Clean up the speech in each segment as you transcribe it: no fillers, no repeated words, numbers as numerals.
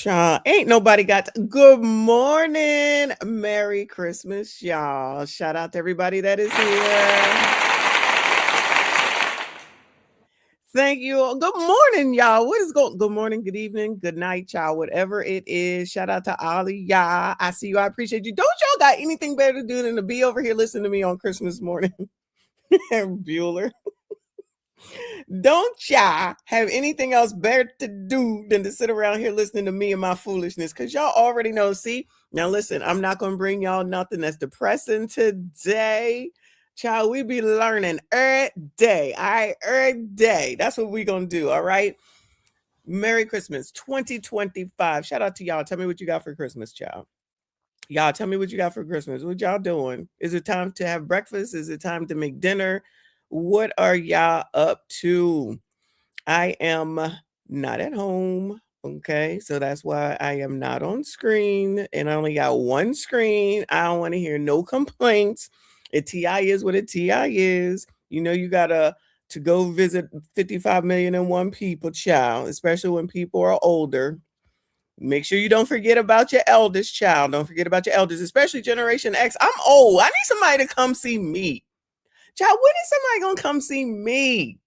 Child, ain't nobody got good morning. Merry Christmas, y'all. Shout out to everybody that is here. Thank you all. Good morning, y'all. What is going? Good morning, good evening, good night, y'all. Whatever it is. Shout out to Ollie. Yeah, I see you. I appreciate you. Don't y'all got anything better to do than to be over here listening to me on Christmas morning? Bueller. Don't y'all have anything else better to do than to sit around here listening to me and my foolishness? Because y'all already know. See, now listen, I'm not going to bring y'all nothing that's depressing today. Child, we be learning every day. All right, every day. That's what we going to do. All right. Merry Christmas 2025. Shout out to y'all. Tell me what you got for Christmas, child. Y'all, tell me what you got for Christmas. What y'all doing? Is it time to have breakfast? Is it time to make dinner? What are y'all up to? I am not at home. Okay. So that's why I am not on screen and I only got one screen. I don't want to hear no complaints. A TI is what a TI is. You know, you gotta to go visit 55 million and one people, child, especially when people are older. Make sure you don't forget about your eldest child. Don't forget about your eldest, especially Generation X. I'm old. I need somebody to come see me. Child, when is somebody gonna come see me?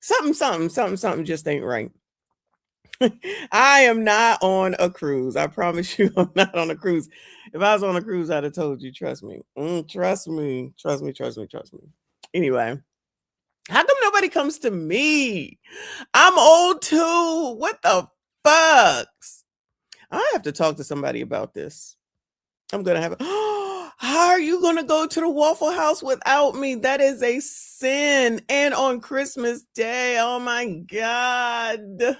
Something just ain't right. I am not on a cruise. I promise you, I'm not on a cruise. If I was on a cruise, I'd have told you. Trust me. Trust me. Trust me. Trust me. Trust me. Anyway, how come nobody comes to me? I'm old too. What the fucks? I have to talk to somebody about this. I'm gonna have. How are you gonna go to the Waffle House without me? That is a sin. And on Christmas Day, oh my God.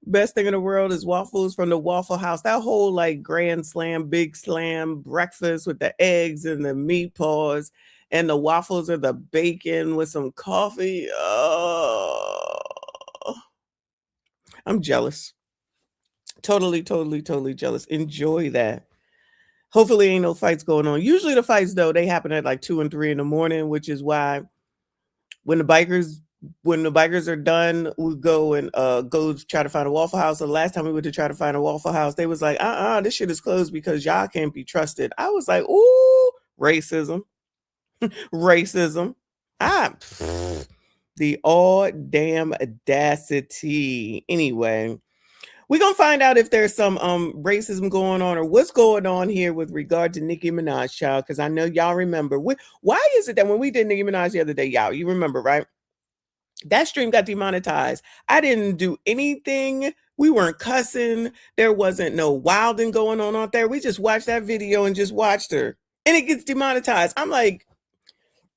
Best thing in the world is waffles from the Waffle House. That whole like grand slam, big slam breakfast with the eggs and the meatballs and the waffles or the bacon with some coffee. Oh, I'm jealous. Totally, totally, totally jealous. Enjoy that. Hopefully ain't no fights going on. Usually the fights though, they happen at like 2 and 3 in the morning, which is why when the bikers are done, we go and go try to find a Waffle House. So the last time we went to try to find a Waffle House, they was like, this shit is closed because y'all can't be trusted. I was like, ooh, racism. Racism. The all damn audacity. Anyway, we're gonna find out if there's some racism going on or what's going on here with regard to Nicki Minaj, child. Because I know y'all remember. Why is it that when we did Nicki Minaj the other day, y'all, you remember, right? That stream got demonetized. I didn't do anything. We weren't cussing. There wasn't no wilding going on out there. We just watched that video and just watched her. And it gets demonetized. I'm like,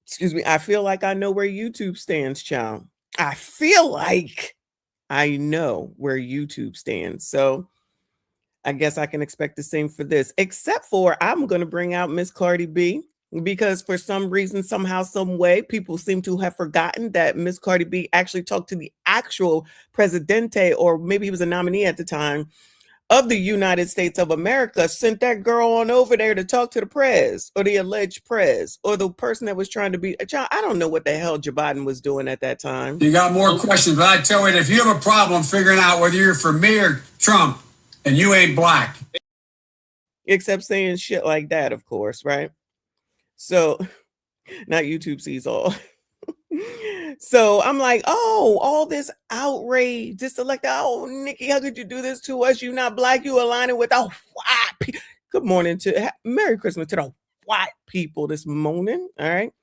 excuse me, I feel like I know where YouTube stands, child. I feel like I know where YouTube stands. So I guess I can expect the same for this, except for I'm going to bring out Miss Cardi B because for some reason, somehow, some way, people seem to have forgotten that Miss Cardi B actually talked to the actual presidente, or maybe he was a nominee at the time of the United States of America, sent that girl on over there to talk to the prez or the alleged prez or the person that was trying to be a child. I don't know what the hell Joe Biden was doing at that time. You got more questions, but I tell you, if you have a problem figuring out whether you're for me or Trump and you ain't black. Except saying shit like that, of course, right? So, not YouTube sees all. So I'm like, oh, all this outrage, this elected, oh, Nikki, how could you do this to us? You not black, you aligning with the white people. Good morning to Merry Christmas to the white people this morning. All right.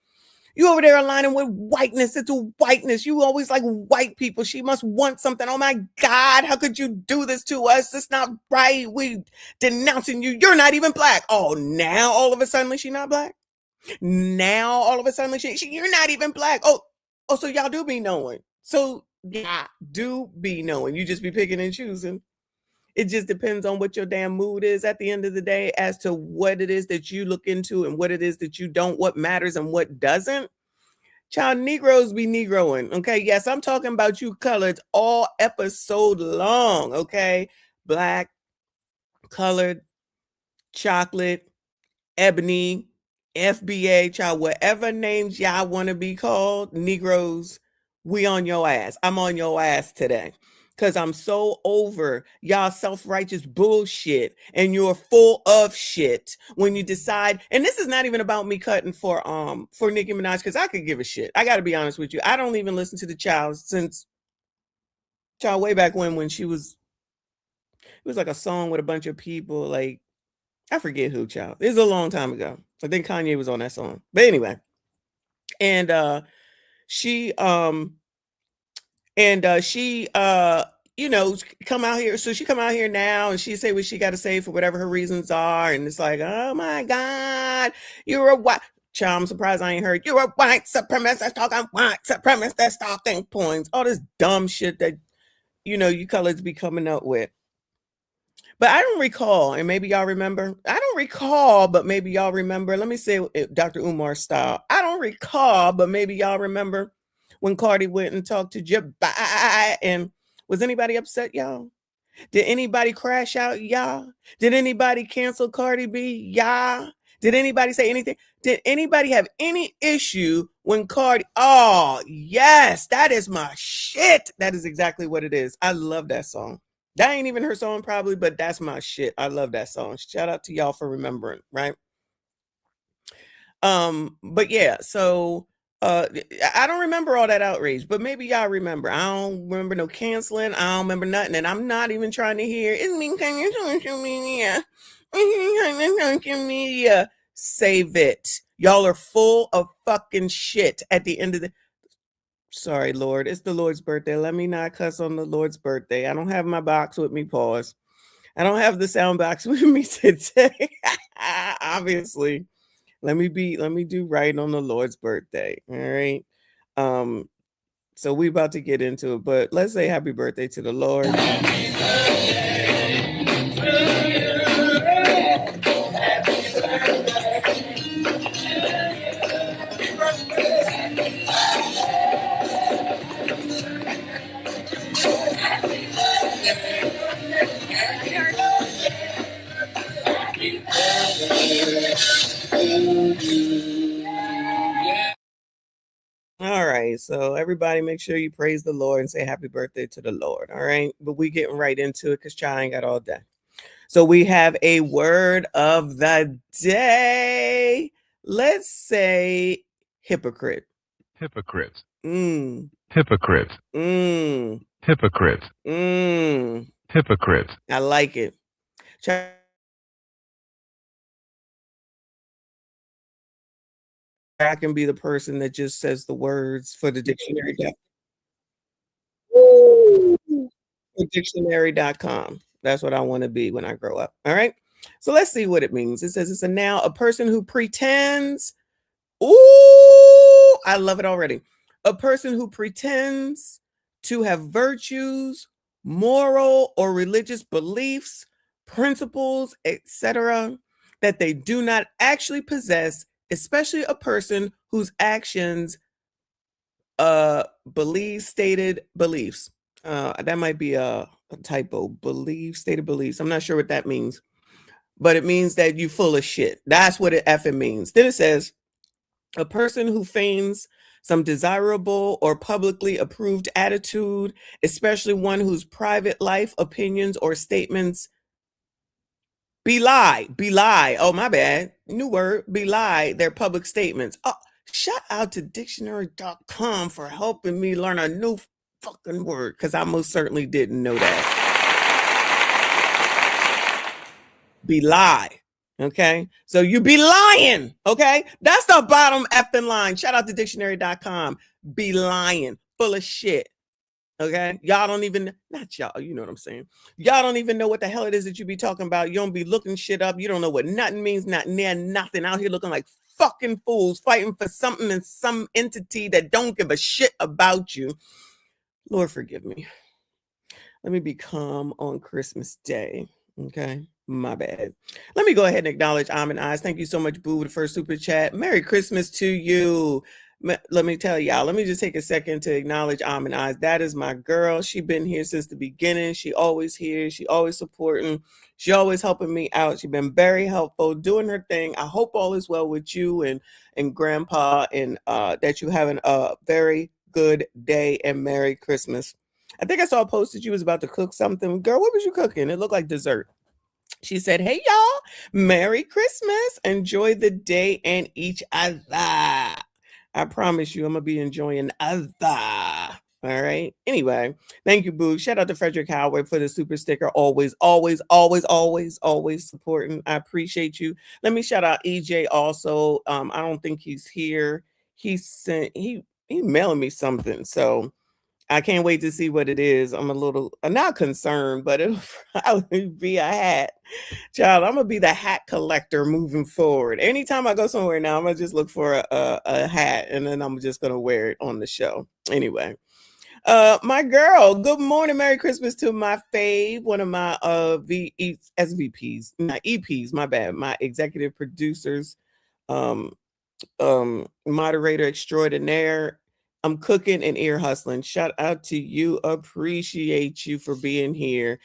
You over there aligning with whiteness. It's whiteness. You always like white people. She must want something. Oh my God, how could you do this to us? It's not right. We denouncing you. You're not even black. Oh, now all of a sudden she not black? Now all of a sudden you're not even black. Oh, so y'all do be knowing. So yeah, do be knowing. You just be picking and choosing. It just depends on what your damn mood is at the end of the day as to what it is that you look into and what it is that you don't, what matters and what doesn't. Child, Negroes be Negroing. Okay. Yes, I'm talking about you colored all episode long. Okay. Black, colored, chocolate, ebony, FBA, child, whatever names y'all want to be called, Negroes, we on your ass. I'm on your ass today. because I'm so over y'all self-righteous bullshit, and you're full of shit when you decide. And this is not even about me cutting for Nicki Minaj, because I could give a shit. I got to be honest with you. I don't even listen to the child since child way back when she was. It was like a song with a bunch of people. Like I forget who child. It was a long time ago. I think Kanye was on that song. But anyway, and she she you know, come out here. So she come out here now and she say what she got to say for whatever her reasons are. And it's like, oh my God, you're a white child. I'm surprised I ain't heard you're a white supremacist talking white supremacist talking points. All this dumb shit that, you know, you colors be coming up with. But I don't recall, and maybe y'all remember. I don't recall, but maybe y'all remember. Let me say it Dr. Umar style. I don't recall, but maybe y'all remember when Cardi went and talked to Jabai. And was anybody upset, y'all? Did anybody crash out, y'all? Did anybody cancel Cardi B, y'all? Did anybody say anything? Did anybody have any issue when Cardi? Oh, yes, that is my shit. That is exactly what it is. I love that song. That ain't even her song probably, but that's my shit. I love that song. Shout out to y'all for remembering, right? But yeah, so I don't remember all that outrage, but maybe y'all remember. I don't remember no canceling. I don't remember nothing, and I'm not even trying to hear it's me kind of social media. Social media. Save it. Y'all are full of fucking shit at the end of the. Sorry, Lord. It's the Lord's birthday. Let me not cuss on the Lord's birthday. I don't have my box with me. Pause. I don't have the sound box with me today. Obviously. Let me do right on the Lord's birthday. All right. So we about to get into it, but let's say happy birthday to the Lord. All right, so everybody make sure you praise the Lord and say happy birthday to the Lord. All right, but we getting right into it because Chai ain't got all day. So we have a word of the day. Let's say hypocrite. Hypocrite. Mm. Hypocrite. Mm. Hypocrite. Mm. Hypocrite. I like it. Chai I can be the person that just says the words for the dictionary. For dictionary.com. That's what I want to be when I grow up. All right. So let's see what it means. It says it's a noun, a person who pretends. Ooh, I love it already. A person who pretends to have virtues, moral or religious beliefs, principles, etc., that they do not actually possess, especially a person whose actions stated beliefs. That might be a typo. Stated beliefs. I'm not sure what that means, but it means that you full of shit. That's what it effing means. Then it says a person who feigns some desirable or publicly approved attitude, especially one whose private life, opinions, or statements belie. Oh, my bad. New word, belie their public statements. Oh, shout out to dictionary.com for helping me learn a new fucking word, because I most certainly didn't know that. Belie. Okay. So you be lying. Okay. That's the bottom effing line. Shout out to dictionary.com. Be lying. Full of shit. Okay. Y'all don't even, not y'all, you know what I'm saying. Y'all don't even know what the hell it is that you be talking about. You don't be looking shit up. You don't know what nothing means, not near nothing. Out here looking like fucking fools, fighting for something and some entity that don't give a shit about you. Lord, forgive me. Let me be calm on Christmas Day. Okay. My bad. Let me go ahead and acknowledge Almond Eyes. Thank you so much, Boo, with the first super chat. Merry Christmas to you. Let me tell y'all, let me just take a second to acknowledge Almond Eyes. That is my girl. She been here since the beginning. She always here. She always supporting. She always helping me out. She been very helpful, doing her thing. I hope all is well with you and Grandpa, and that you having a very good day and Merry Christmas. I think I saw a post that you was about to cook something. Girl, what was you cooking? It looked like dessert. She said, "Hey y'all, Merry Christmas. Enjoy the day and each other." I promise you, I'm gonna be enjoying other. All right. Anyway, thank you, Boo. Shout out to Frederick Howard for the super sticker. Always, always, always, always, always supporting. I appreciate you. Let me shout out EJ also. I don't think he's here. He mailing me something. So I can't wait to see what it is. I'm a little not concerned, but it'll probably be a hat. Child, I'm gonna be the hat collector moving forward. Anytime I go somewhere now, I'm gonna just look for a hat and then I'm just gonna wear it on the show. Anyway. My girl, good morning, Merry Christmas to my fave, one of my SVPs, not EPs, my bad, my executive producers, um, moderator extraordinaire. I'm cooking and ear hustling. Shout out to you. Appreciate you for being here.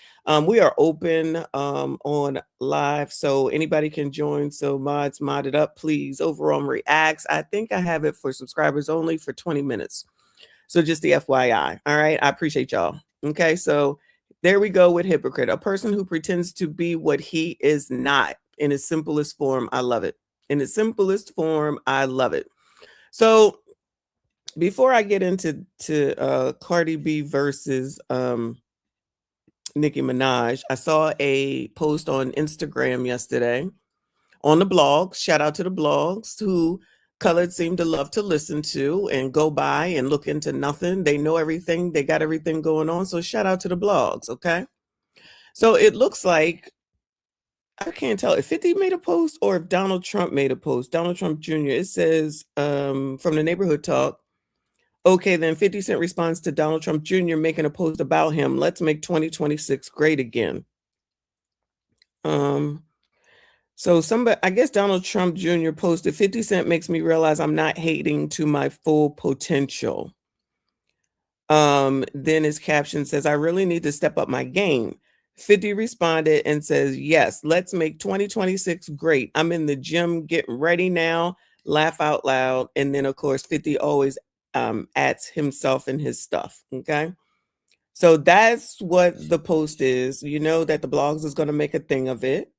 We are open on live, so anybody can join. So mods, mod it up, please. Over on Reacts, I think I have it for subscribers only for 20 minutes. So just the FYI. All right. I appreciate y'all. Okay. So there we go with hypocrite, a person who pretends to be what he is not in its simplest form. I love it. In its simplest form, I love it. So before I get into Cardi B versus Nicki Minaj, I saw a post on Instagram yesterday on the blogs. Shout out to the blogs who Colored seem to love to listen to and go by and look into nothing. They know everything. They got everything going on. So shout out to the blogs, okay? So it looks like, I can't tell if 50 made a post or if Donald Trump made a post. Donald Trump Jr. It says from the Neighborhood Talk, okay, then 50 Cent responds to Donald Trump Jr. making a post about him. Let's make 2026 great again. So somebody, I guess Donald Trump Jr. posted 50 Cent makes me realize I'm not hating to my full potential. Then his caption says, I really need to step up my game. 50 responded and says, yes, let's make 2026 great. I'm in the gym getting ready now. Laugh out loud. And then of course, 50 always adds himself and his stuff. Okay. So that's what the post is. You know that the blogs is going to make a thing of it.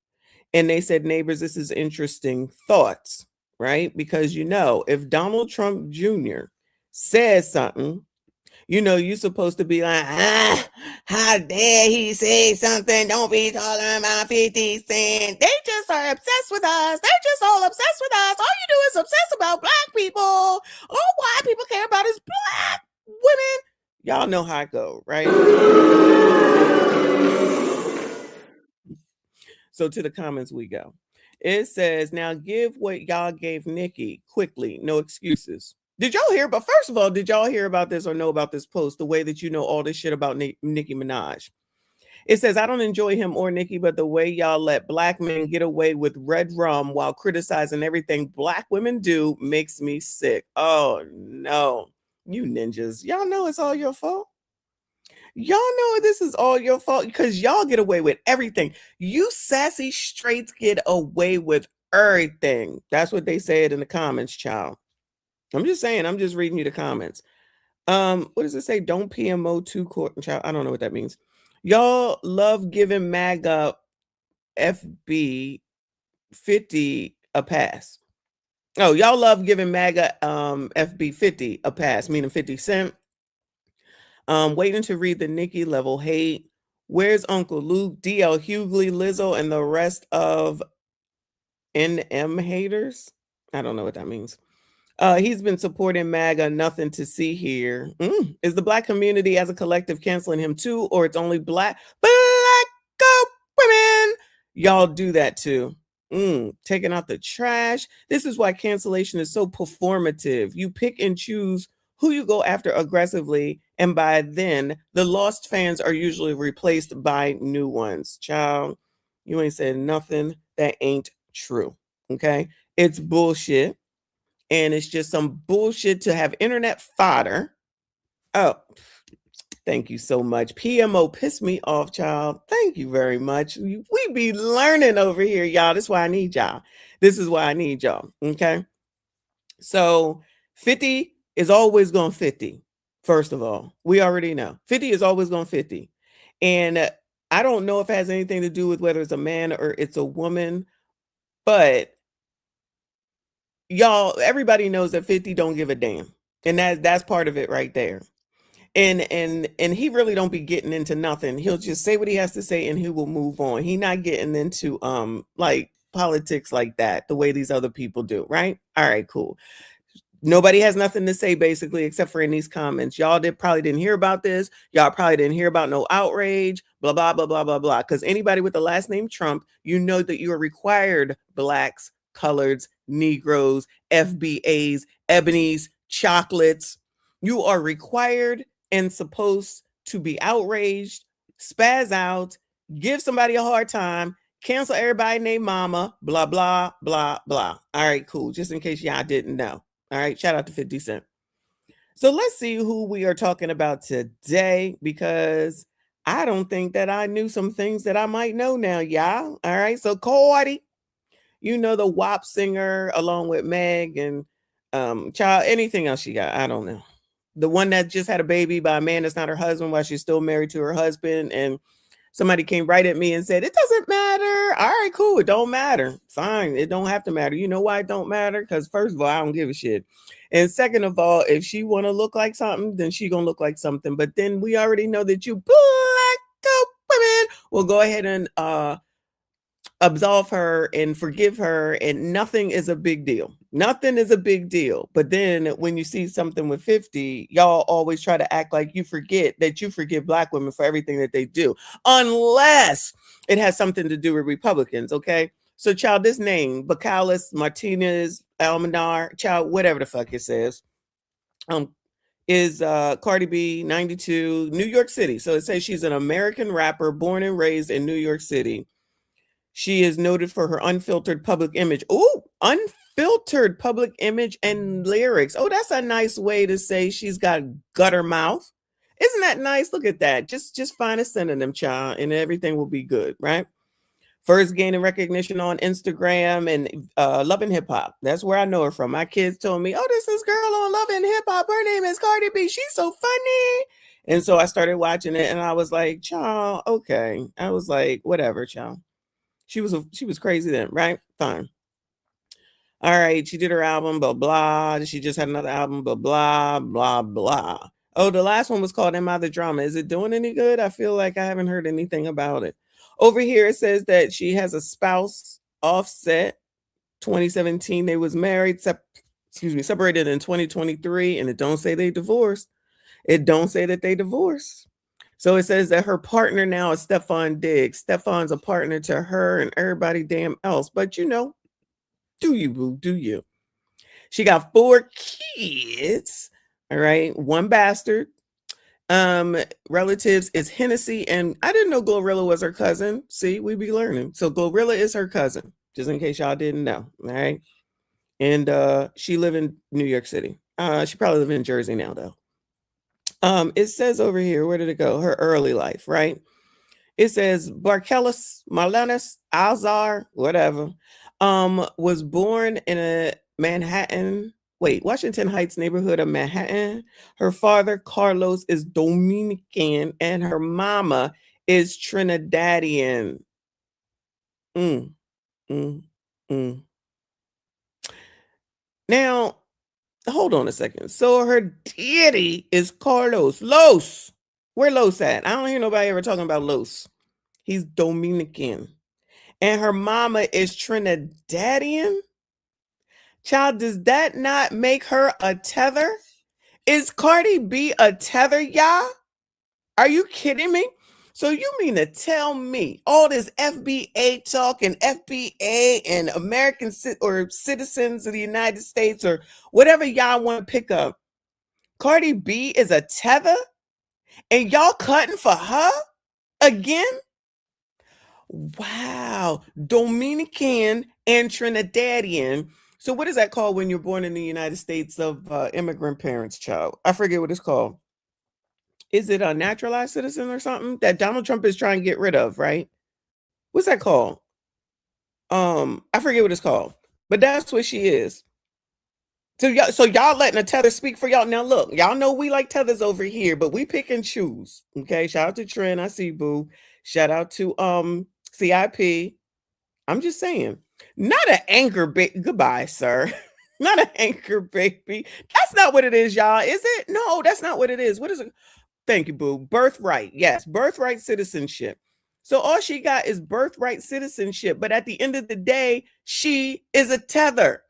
And they said, neighbors, this is interesting thoughts, right? Because, you know, if Donald Trump Jr. says something, you know, you're supposed to be like, how dare he say something? Don't be talking about 50 Cent. They just are obsessed with us. They're just all obsessed with us. All you do is obsess about black people. All white people care about is black women. Y'all know how I go, right? So to the comments we go. It says, now give what y'all gave Nicki quickly. No excuses. Did y'all hear? But first of all, did y'all hear about this or know about this post? The way that you know all this shit about Nicki Minaj. It says, I don't enjoy him or Nicki, but the way y'all let black men get away with red rum while criticizing everything black women do makes me sick. Oh no. You ninjas. Y'all know it's all your fault. Y'all know this is all your fault because y'all get away with everything. You sassy straights get away with everything. That's what they said in the comments, child. I'm just saying, I'm just reading you the comments. What does it say? Don't PMO 2 court, child. I don't know what that means. Y'all love giving MAGA FB 50 a pass. Oh, y'all love giving MAGA FB 50 a pass, meaning 50 Cent. Waiting to read the Nicki level hate. Where's Uncle Luke, DL Hughley, Lizzo, and the rest of NM haters? I don't know what that means. He's been supporting MAGA, nothing to see here. Is the black community as a collective canceling him too, or it's only black women? Y'all do that too. Taking out the trash. This is why cancellation is so performative. You pick and choose who you go after aggressively, and by then, the lost fans are usually replaced by new ones. Child, you ain't said nothing that ain't true, okay? It's bullshit, and it's just some bullshit to have internet fodder. Oh, thank you so much. PMO pissed me off, child. Thank you very much. We be learning over here, y'all. This is why I need y'all. This is why I need y'all, okay? So 50 is always going 50 First of all, we already know 50 is always going 50. And I don't know if it has anything to do with whether it's a man or it's a woman, but y'all, everybody knows that 50 don't give a damn. And that's part of it right there. And he really don't be getting into nothing. He'll just say what he has to say and he will move on. He not getting into like politics like that the way these other people do, right? All right, cool. Nobody has nothing to say basically except for in these comments. Y'all probably didn't hear about this. Y'all probably didn't hear about no outrage, blah, blah, blah, blah, blah, blah. Because anybody with the last name Trump, you know that you are required blacks, coloreds, Negroes, FBAs, ebonies, chocolates. You are required and supposed to be outraged, spaz out, give somebody a hard time, cancel everybody named mama, blah, blah, blah, blah. All right, cool. Just in case y'all didn't know. All right, shout out to 50 Cent. So let's see who we are talking about today because I don't think that I knew some things that I might know now, y'all. All right, so Cardi, you know, the WAP singer along with Meg and child, anything else she got, I don't know. The one that just had a baby by a man that's not her husband while she's still married to her husband. And somebody came right at me and said, it doesn't matter. All right, cool. It don't matter. Fine. It don't have to matter. You know why it don't matter? Because first of all, I don't give a shit. And second of all, if she want to look like something, then she going to look like something. But then we already know that you black women will go ahead and absolve her and forgive her, and nothing is a big deal. Nothing is a big deal. But then when you see something with 50, y'all always try to act like you forget that you forgive black women for everything that they do, unless it has something to do with Republicans. Okay. So child, this name, Bacalis, Martinez, Almanar, child, whatever the fuck it says, is Cardi B, 92, New York City. So it says she's an American rapper born and raised in New York City. She is noted for her unfiltered public image. Oh, unfiltered public image and lyrics. Oh, that's a nice way to say she's got gutter mouth. Isn't that nice? Look at that. Just find a synonym, child, and everything will be good, right? First gaining recognition on Instagram and Love and Hip Hop. That's where I know her from. My kids told me, oh, this is girl on Love and Hip Hop. Her name is Cardi B. She's so funny. And so I started watching it and I was like, child, okay. I was like, whatever, child. She was crazy then, right? Fine. All right, she did her album, blah, blah. She just had another album, blah, blah, blah, blah. Oh, the last one was called Am I the Drama? Is it doing any good? I feel like I haven't heard anything about it. Over here, it says that she has a spouse, Offset, 2017. They was married, separated in 2023, and it don't say they divorced. It don't say that they divorced. So it says that her partner now is Stefan Diggs. Stefan's a partner to her and everybody damn else. But you know, do you, boo? Do you? She got 4 kids. All right. 1 bastard. Relatives is Hennessy. And I didn't know Glorilla was her cousin. See, we be learning. So Glorilla is her cousin, just in case y'all didn't know. All right. And she live in New York City. She probably live in Jersey now, though. It says over here, where did it go? Her early life, right? It says Barkelis Marlenus Alzar, whatever, was born in a Washington Heights neighborhood of Manhattan. Her father, Carlos, is Dominican, and her mama is Trinidadian. Now, hold on a second. So her daddy is Carlos. Los. Where Los at? I don't hear nobody ever talking about Los. He's Dominican. And her mama is Trinidadian. Child, does that not make her a tether? Is Cardi B a tether, y'all? Are you kidding me? So you mean to tell me all this FBA talk and FBA and American or citizens of the United States or whatever y'all want to pick up, Cardi B is a tether and y'all cutting for her again? Wow. Dominican and Trinidadian. So what is that called when you're born in the United States of immigrant parents, child? I forget what it's called. Is it a naturalized citizen or something that Donald Trump is trying to get rid of, right? What's that called? I forget what it's called, but that's what she is. So y'all letting a tether speak for y'all. Now look, y'all know we like tethers over here, but we pick and choose. Okay. Shout out to Trent. I see boo. Shout out to CIP. I'm just saying. Not an anchor baby. Goodbye, sir. Not an anchor baby. That's not what it is, y'all. Is it? No, that's not what it is. What is it? Thank you, boo. Birthright. Yes, birthright citizenship. So all she got is birthright citizenship. But at the end of the day, she is a tether.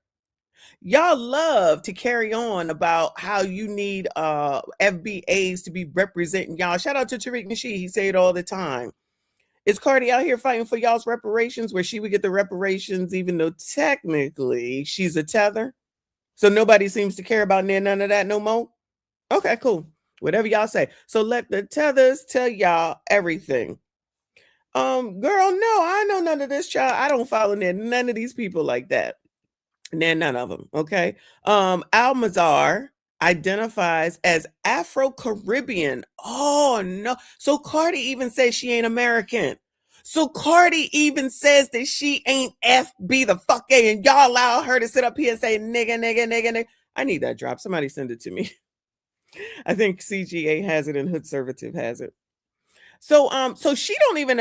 Y'all love to carry on about how you need FBAs to be representing y'all. Shout out to Tariq Nasheed. He say it all the time. Is Cardi out here fighting for y'all's reparations where she would get the reparations even though technically she's a tether? So nobody seems to care about none of that no more? Okay, cool. Whatever y'all say. So let the tethers tell y'all everything. Girl, no, I know none of this, child. I don't follow none of these people like that. None of them. Okay. Almazar identifies as Afro-Caribbean. Oh no. So Cardi even says she ain't American. So Cardi even says that she ain't FB the fuck A, and y'all allow her to sit up here and say nigga, nigga, nigga, nigga. I need that drop. Somebody send it to me. I think CGA has it and Hood Conservative has it. So she don't even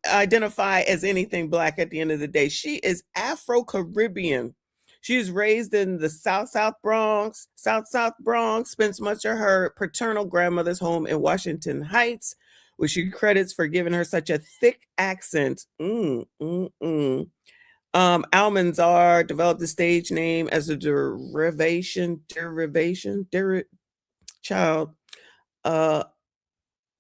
identify as anything black at the end of the day. She is Afro-Caribbean. She was raised in the South Bronx, spends much of her paternal grandmother's home in Washington Heights, which she credits for giving her such a thick accent. Almanzar developed the stage name as a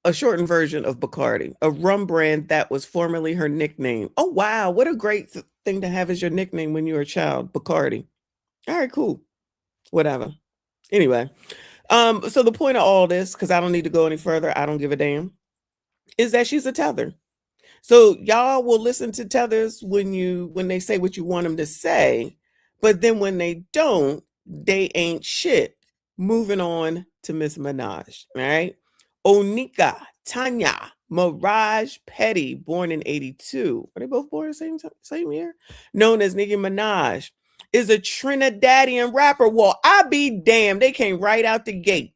a shortened version of Bacardi, a rum brand that was formerly her nickname. Oh, wow. What a great thing to have as your nickname when you were a child, Bacardi. All right, cool. Whatever. Anyway, so the point of all this, because I don't need to go any further, I don't give a damn, is that she's a tether. So y'all will listen to tethers when they say what you want them to say, but then when they don't, they ain't shit. Moving on to Miss Minaj, all right? Onika Tanya Mirage Petty, born in 82. Are they both born the same year? Known as Nicki Minaj, is a Trinidadian rapper. Well, I be damned. They came right out the gate.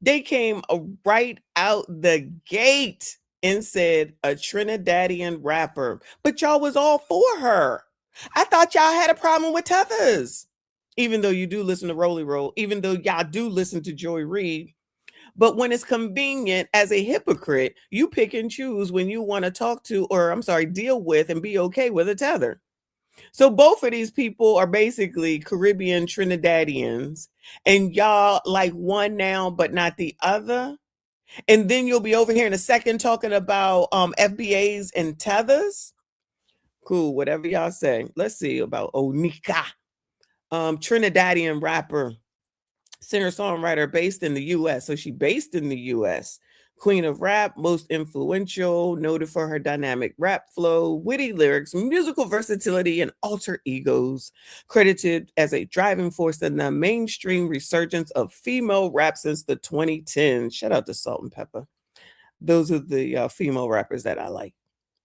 They came right out the gate and said a Trinidadian rapper. But y'all was all for her. I thought y'all had a problem with tethers. Even though you do listen to Rolly Roll, even though y'all do listen to Joy Reid. But when it's convenient as a hypocrite, you pick and choose when you want to talk to, or I'm sorry, deal with and be okay with a tether. So both of these people are basically Caribbean Trinidadians, and y'all like one now, but not the other. And then you'll be over here in a second talking about FBAs and tethers. Cool, whatever y'all say. Let's see about Onika, Trinidadian rapper, singer-songwriter based in the US. So she based in the US. Queen of rap, most influential, noted for her dynamic rap flow, witty lyrics, musical versatility, and alter egos. Credited as a driving force in the mainstream resurgence of female rap since the 2010s. Shout out to Salt and Pepper. Those are the female rappers that I like.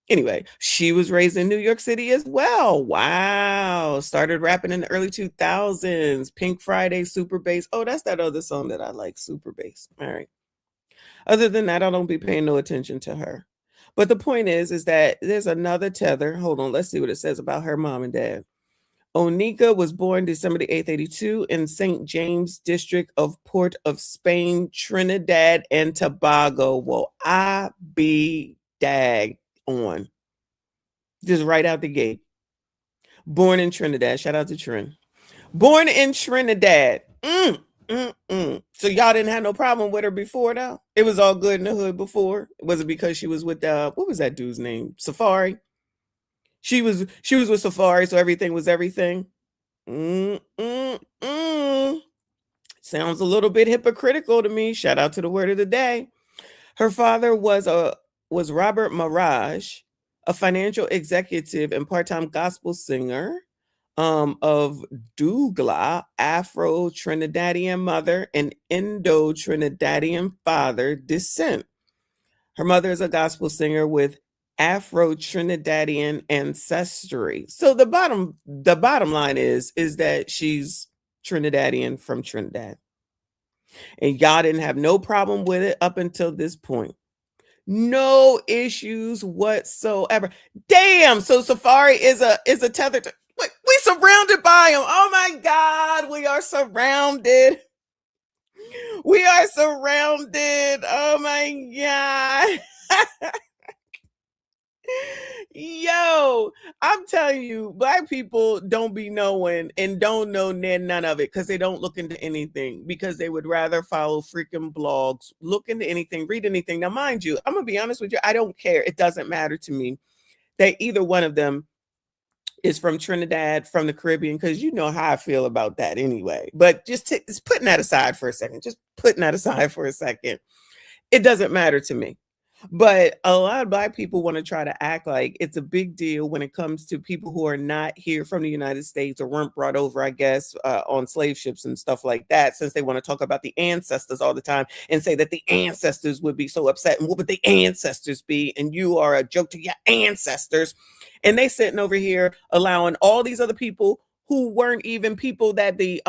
Anyway, she was raised in New York City as well. Wow. Started rapping in the early 2000s. Pink Friday, Super Bass. Oh, that's that other song that I like, Super Bass. All right. Other than that, I don't be paying no attention to her. But the point is that there's another tether. Hold on. Let's see what it says about her mom and dad. Onika was born December the 8th, 82 in St. James District of Port of Spain, Trinidad and Tobago. Well, I be dag on. Just right out the gate. Born in Trinidad. Shout out to Trin. Born in Trinidad. So y'all didn't have no problem with her before, though? It was all good in the hood before? Was it because she was with what was that dude's name? Safari? She was with Safari, so everything was everything. Sounds a little bit hypocritical to me. Shout out to the word of the day. Her father was Robert Mirage, a financial executive and part-time gospel singer of Douglas, Afro-Trinidadian mother and Indo-Trinidadian father descent. Her mother is a gospel singer with Afro-Trinidadian ancestry. So the bottom line is that she's Trinidadian from Trinidad. And y'all didn't have no problem with it up until this point. No issues whatsoever. Damn, so Safari is a tether to, we surrounded by him. Oh my God, we are surrounded. We are surrounded. Oh my God. Yo, I'm telling you, black people don't be knowing and don't know none of it because they don't look into anything, because they would rather follow freaking blogs, look into anything, read anything. Now, mind you, I'm gonna be honest with you, I don't care. It doesn't matter to me that either one of them is from Trinidad, from the Caribbean, because you know how I feel about that anyway. But just putting that aside for a second, it doesn't matter to me. But a lot of black people want to try to act like it's a big deal when it comes to people who are not here from the United States or weren't brought over, I guess, on slave ships and stuff like that, since they want to talk about the ancestors all the time and say that the ancestors would be so upset. And what would the ancestors be? And you are a joke to your ancestors. And they sitting over here allowing all these other people who weren't even people that the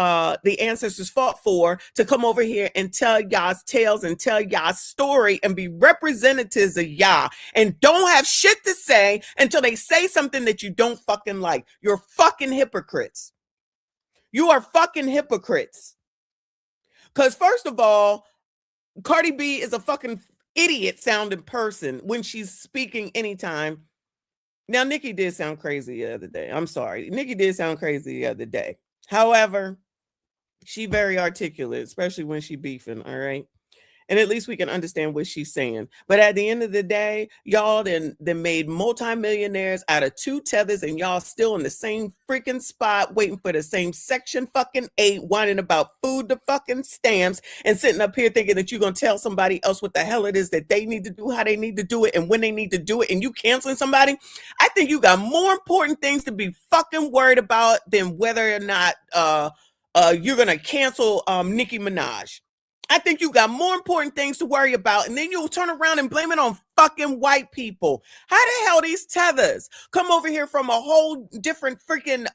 ancestors fought for to come over here and tell y'all's tales and tell y'all's story and be representatives of y'all, and don't have shit to say until they say something that you don't fucking like. You're fucking hypocrites. You are fucking hypocrites. Because first of all, Cardi B is a fucking idiot sounding person when she's speaking anytime. Now, Nikki did sound crazy the other day. I'm sorry. Nikki did sound crazy the other day. However, she very articulate, especially when she beefing, all right? And at least we can understand what she's saying. But at the end of the day, y'all then made multimillionaires out of two tethers, and y'all still in the same freaking spot waiting for the same section fucking 8, whining about food to fucking stamps, and sitting up here thinking that you're going to tell somebody else what the hell it is that they need to do, how they need to do it, and when they need to do it, and you canceling somebody. I think you got more important things to be fucking worried about than whether or not you're going to cancel Nicki Minaj. I think you got more important things to worry about, and then you'll turn around and blame it on fucking white people. How the hell these tethers come over here from a whole different freaking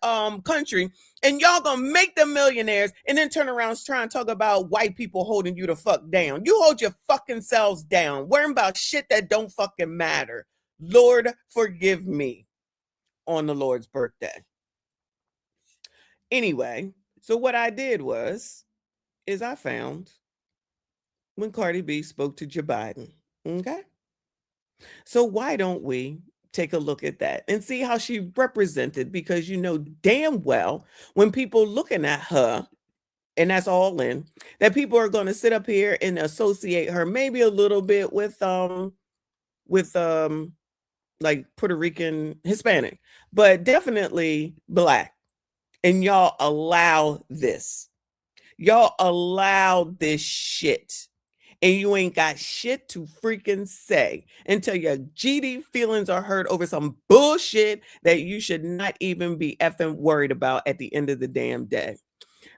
country, and y'all gonna make them millionaires, and then turn around and try and talk about white people holding you the fuck down? You hold your fucking selves down, worrying about shit that don't fucking matter. Lord, forgive me on the Lord's birthday. Anyway, so what I did is I found when Cardi B spoke to Joe Biden. Okay. So why don't we take a look at that and see how she represented? Because you know damn well when people looking at her, and that's all in, that people are going to sit up here and associate her maybe a little bit with like Puerto Rican, Hispanic, but definitely black. And y'all allow this. Y'all allow this shit. And you ain't got shit to freaking say until your GD feelings are hurt over some bullshit that you should not even be effing worried about at the end of the damn day.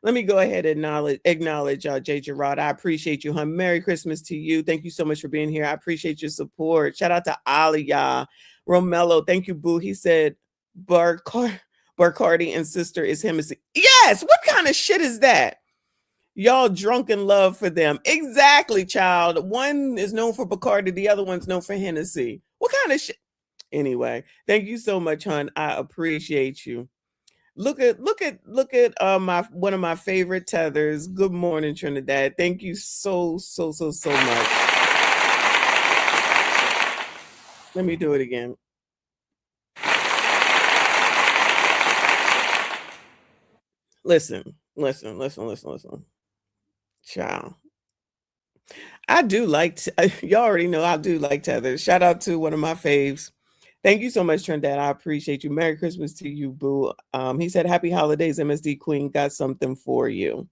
Let me go ahead and acknowledge Jay Gerard. I appreciate you, hon. Merry Christmas to you. Thank you so much for being here. I appreciate your support. Shout out to Aliyah. Romello, thank you, boo. He said Barcardi and sister is him. Yes, what kind of shit is that? Y'all drunk in love for them. Exactly, child. One is known for Bacardi, the other one's known for Hennessy. What kind of shit? Anyway, thank you so much, hon. I appreciate you. Look at my one of my favorite tethers. Good morning, Trinidad. Thank you so much. Let me do it again. Listen. Child. I do like, y'all already know I do like tethers. Shout out to one of my faves. Thank you so much, Trinidad. I appreciate you. Merry Christmas to you, boo. He said, happy holidays, MSD Queen. Got something for you.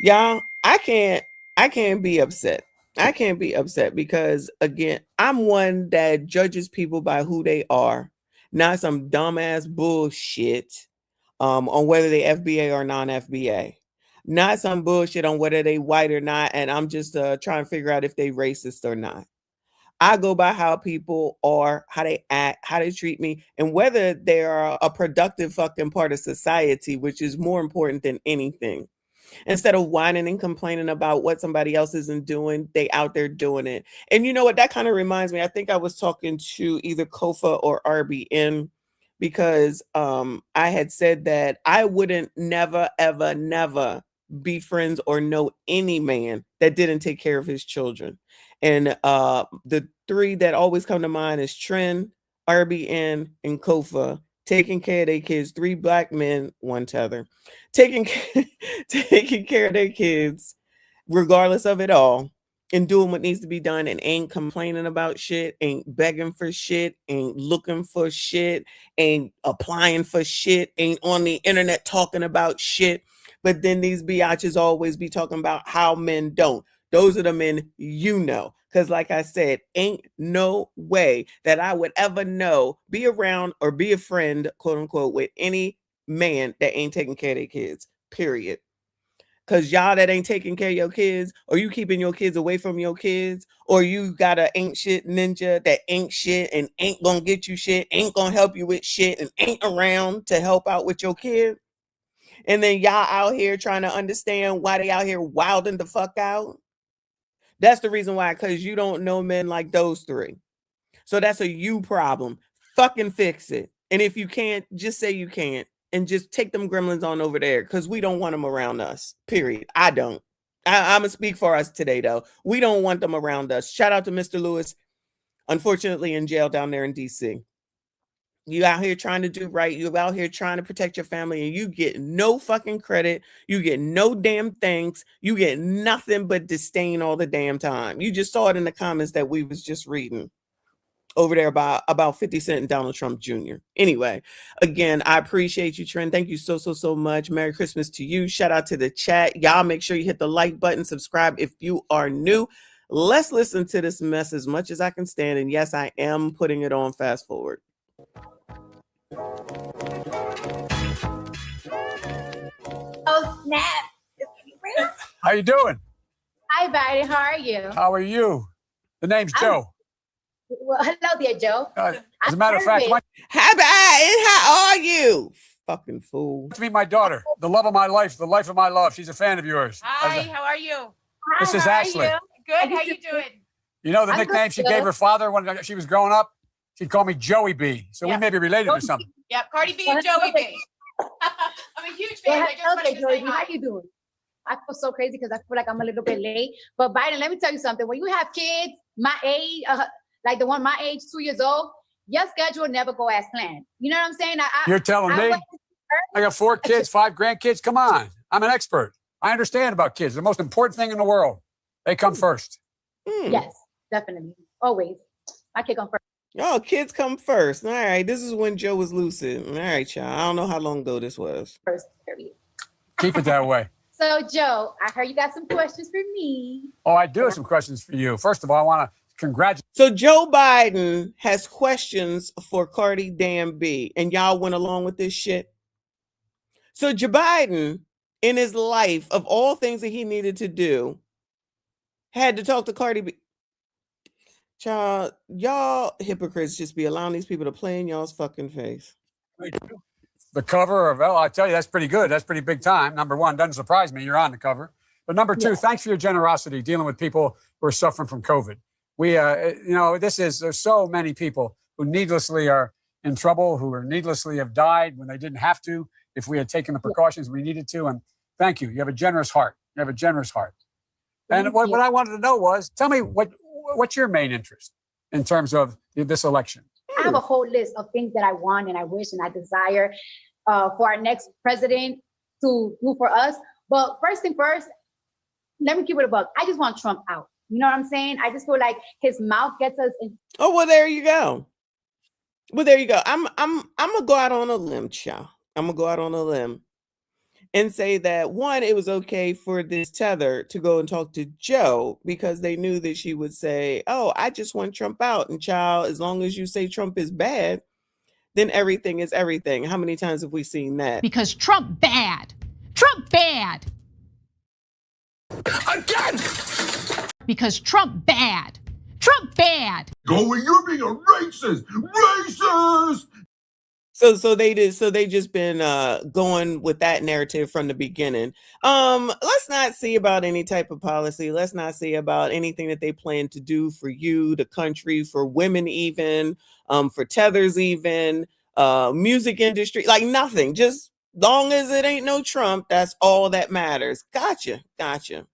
Y'all, I can't be upset. I can't be upset because, again, I'm one that judges people by who they are, not some dumbass bullshit on whether they FBA or non-FBA. Not some bullshit on whether they white or not, and I'm just trying to figure out if they racist or not. I go by how people are, how they act, how they treat me, and whether they are a productive fucking part of society, which is more important than anything. Instead of whining and complaining about what somebody else isn't doing, they out there doing it. And you know what? That kind of reminds me. I think I was talking to either Kofa or RBN because I had said that I wouldn't never, ever, never be friends or know any man that didn't take care of his children. And the three that always come to mind is Trend, RBN, and Kofa taking care of their kids. Three black men, one tether, taking taking care of their kids, regardless of it all, and doing what needs to be done, and ain't complaining about shit, ain't begging for shit, ain't looking for shit, ain't applying for shit, ain't on the internet talking about shit. But then these biatches always be talking about how men don't. Those are the men you know. Because like I said, ain't no way that I would ever know, be around, or be a friend, quote unquote, with any man that ain't taking care of their kids, period. Because y'all that ain't taking care of your kids, or you keeping your kids away from your kids, or you got a ain't shit ninja that ain't shit and ain't gonna get you shit, ain't gonna help you with shit, and ain't around to help out with your kid. And then y'all out here trying to understand why they out here wilding the fuck out. That's the reason why, because you don't know men like those three. So that's a you problem. Fucking fix it. And if you can't, just say you can't. And just take them gremlins on over there, because we don't want them around us. Period. I don't. I'm going to speak for us today, though. We don't want them around us. Shout out to Mr. Lewis, unfortunately in jail down there in D.C. You out here trying to do right. You out here trying to protect your family, and you get no fucking credit. You get no damn thanks. You get nothing but disdain all the damn time. You just saw it in the comments that we was just reading over there about 50 Cent and Donald Trump Jr. Anyway, again, I appreciate you, Trent. Thank you so much. Merry Christmas to you. Shout out to the chat. Y'all make sure you hit the like button, subscribe if you are new. Let's listen to this mess as much as I can stand. And yes, I am putting it on fast forward. Oh, snap. How you doing? Hi, Barry. How are you? How are you? The name's Joe. Well, hello there, Joe. As a matter of fact, Hi, Biden. How are you? Fucking fool. to meet my daughter, the love of my life, the life of my love. She's a fan of yours. Hi, how are you? This is Ashley. Good, how you doing? You know the I'm nickname good, she Joe. gave her father when she was growing up? She'd call me Joey B. So Yeah. we may be related or something. Yep, Cardi B and Joey B. I'm a huge fan. I just wanted to say How hi. you doing? I feel so crazy because I feel like I'm a little bit late. But Biden, let me tell you something. When you have kids my age, like the one my age, 2 years old, your schedule never go as planned. You know what I'm saying? You're telling me? I got 4 kids, 5 grandkids. Come on. I'm an expert. I understand about kids. The most important thing in the world. They come first. Yes, definitely. Always. My kid come first. Oh, kids come first. All right. This is when Joe was lucid. All right, y'all. I don't know how long ago this was. First, period. Keep it that way. So, Joe, I heard you got some questions for me. Oh, I do have some questions for you. First of all, I want to congratulate. So Joe Biden has questions for Cardi damn B, and y'all went along with this shit. So Joe Biden, in his life, of all things that he needed to do, had to talk to Cardi B. Child, y'all hypocrites just be allowing these people to play in y'all's fucking face. The cover of, I tell you, that's pretty good. That's pretty big time. Number one, doesn't surprise me. You're on the cover. But number two, thanks for your generosity dealing with people who are suffering from COVID. We, there's so many people who needlessly are in trouble, who are needlessly have died when they didn't have to, if we had taken the precautions we needed to. And thank you. You have a generous heart. You have a generous heart. And what I wanted to know was, tell me what's your main interest in terms of this election? I have a whole list of things that I want and I wish and I desire for our next president to do for us. But first thing first, let me keep it a buck. I just want Trump out. You know what I'm saying? I just feel like his mouth gets us in. Oh, well, there you go. Well, there you go. I'm gonna go out on a limb, child. I'm gonna go out on a limb and say that one, it was okay for this tether to go and talk to Joe because they knew that she would say, "Oh, I just want Trump out." And child, as long as you say Trump is bad, then everything is everything. How many times have we seen that? Because Trump bad. Trump bad. Again! Because Trump bad. Trump Trump bad. Going, you're being a racist! Racist! So they just been going with that narrative from the beginning. Let's not see about any type of policy. Let's not see about anything that they plan to do for you, the country, for women, even for tethers, even music industry, like nothing. Just long as it ain't no Trump, that's all that matters. Gotcha.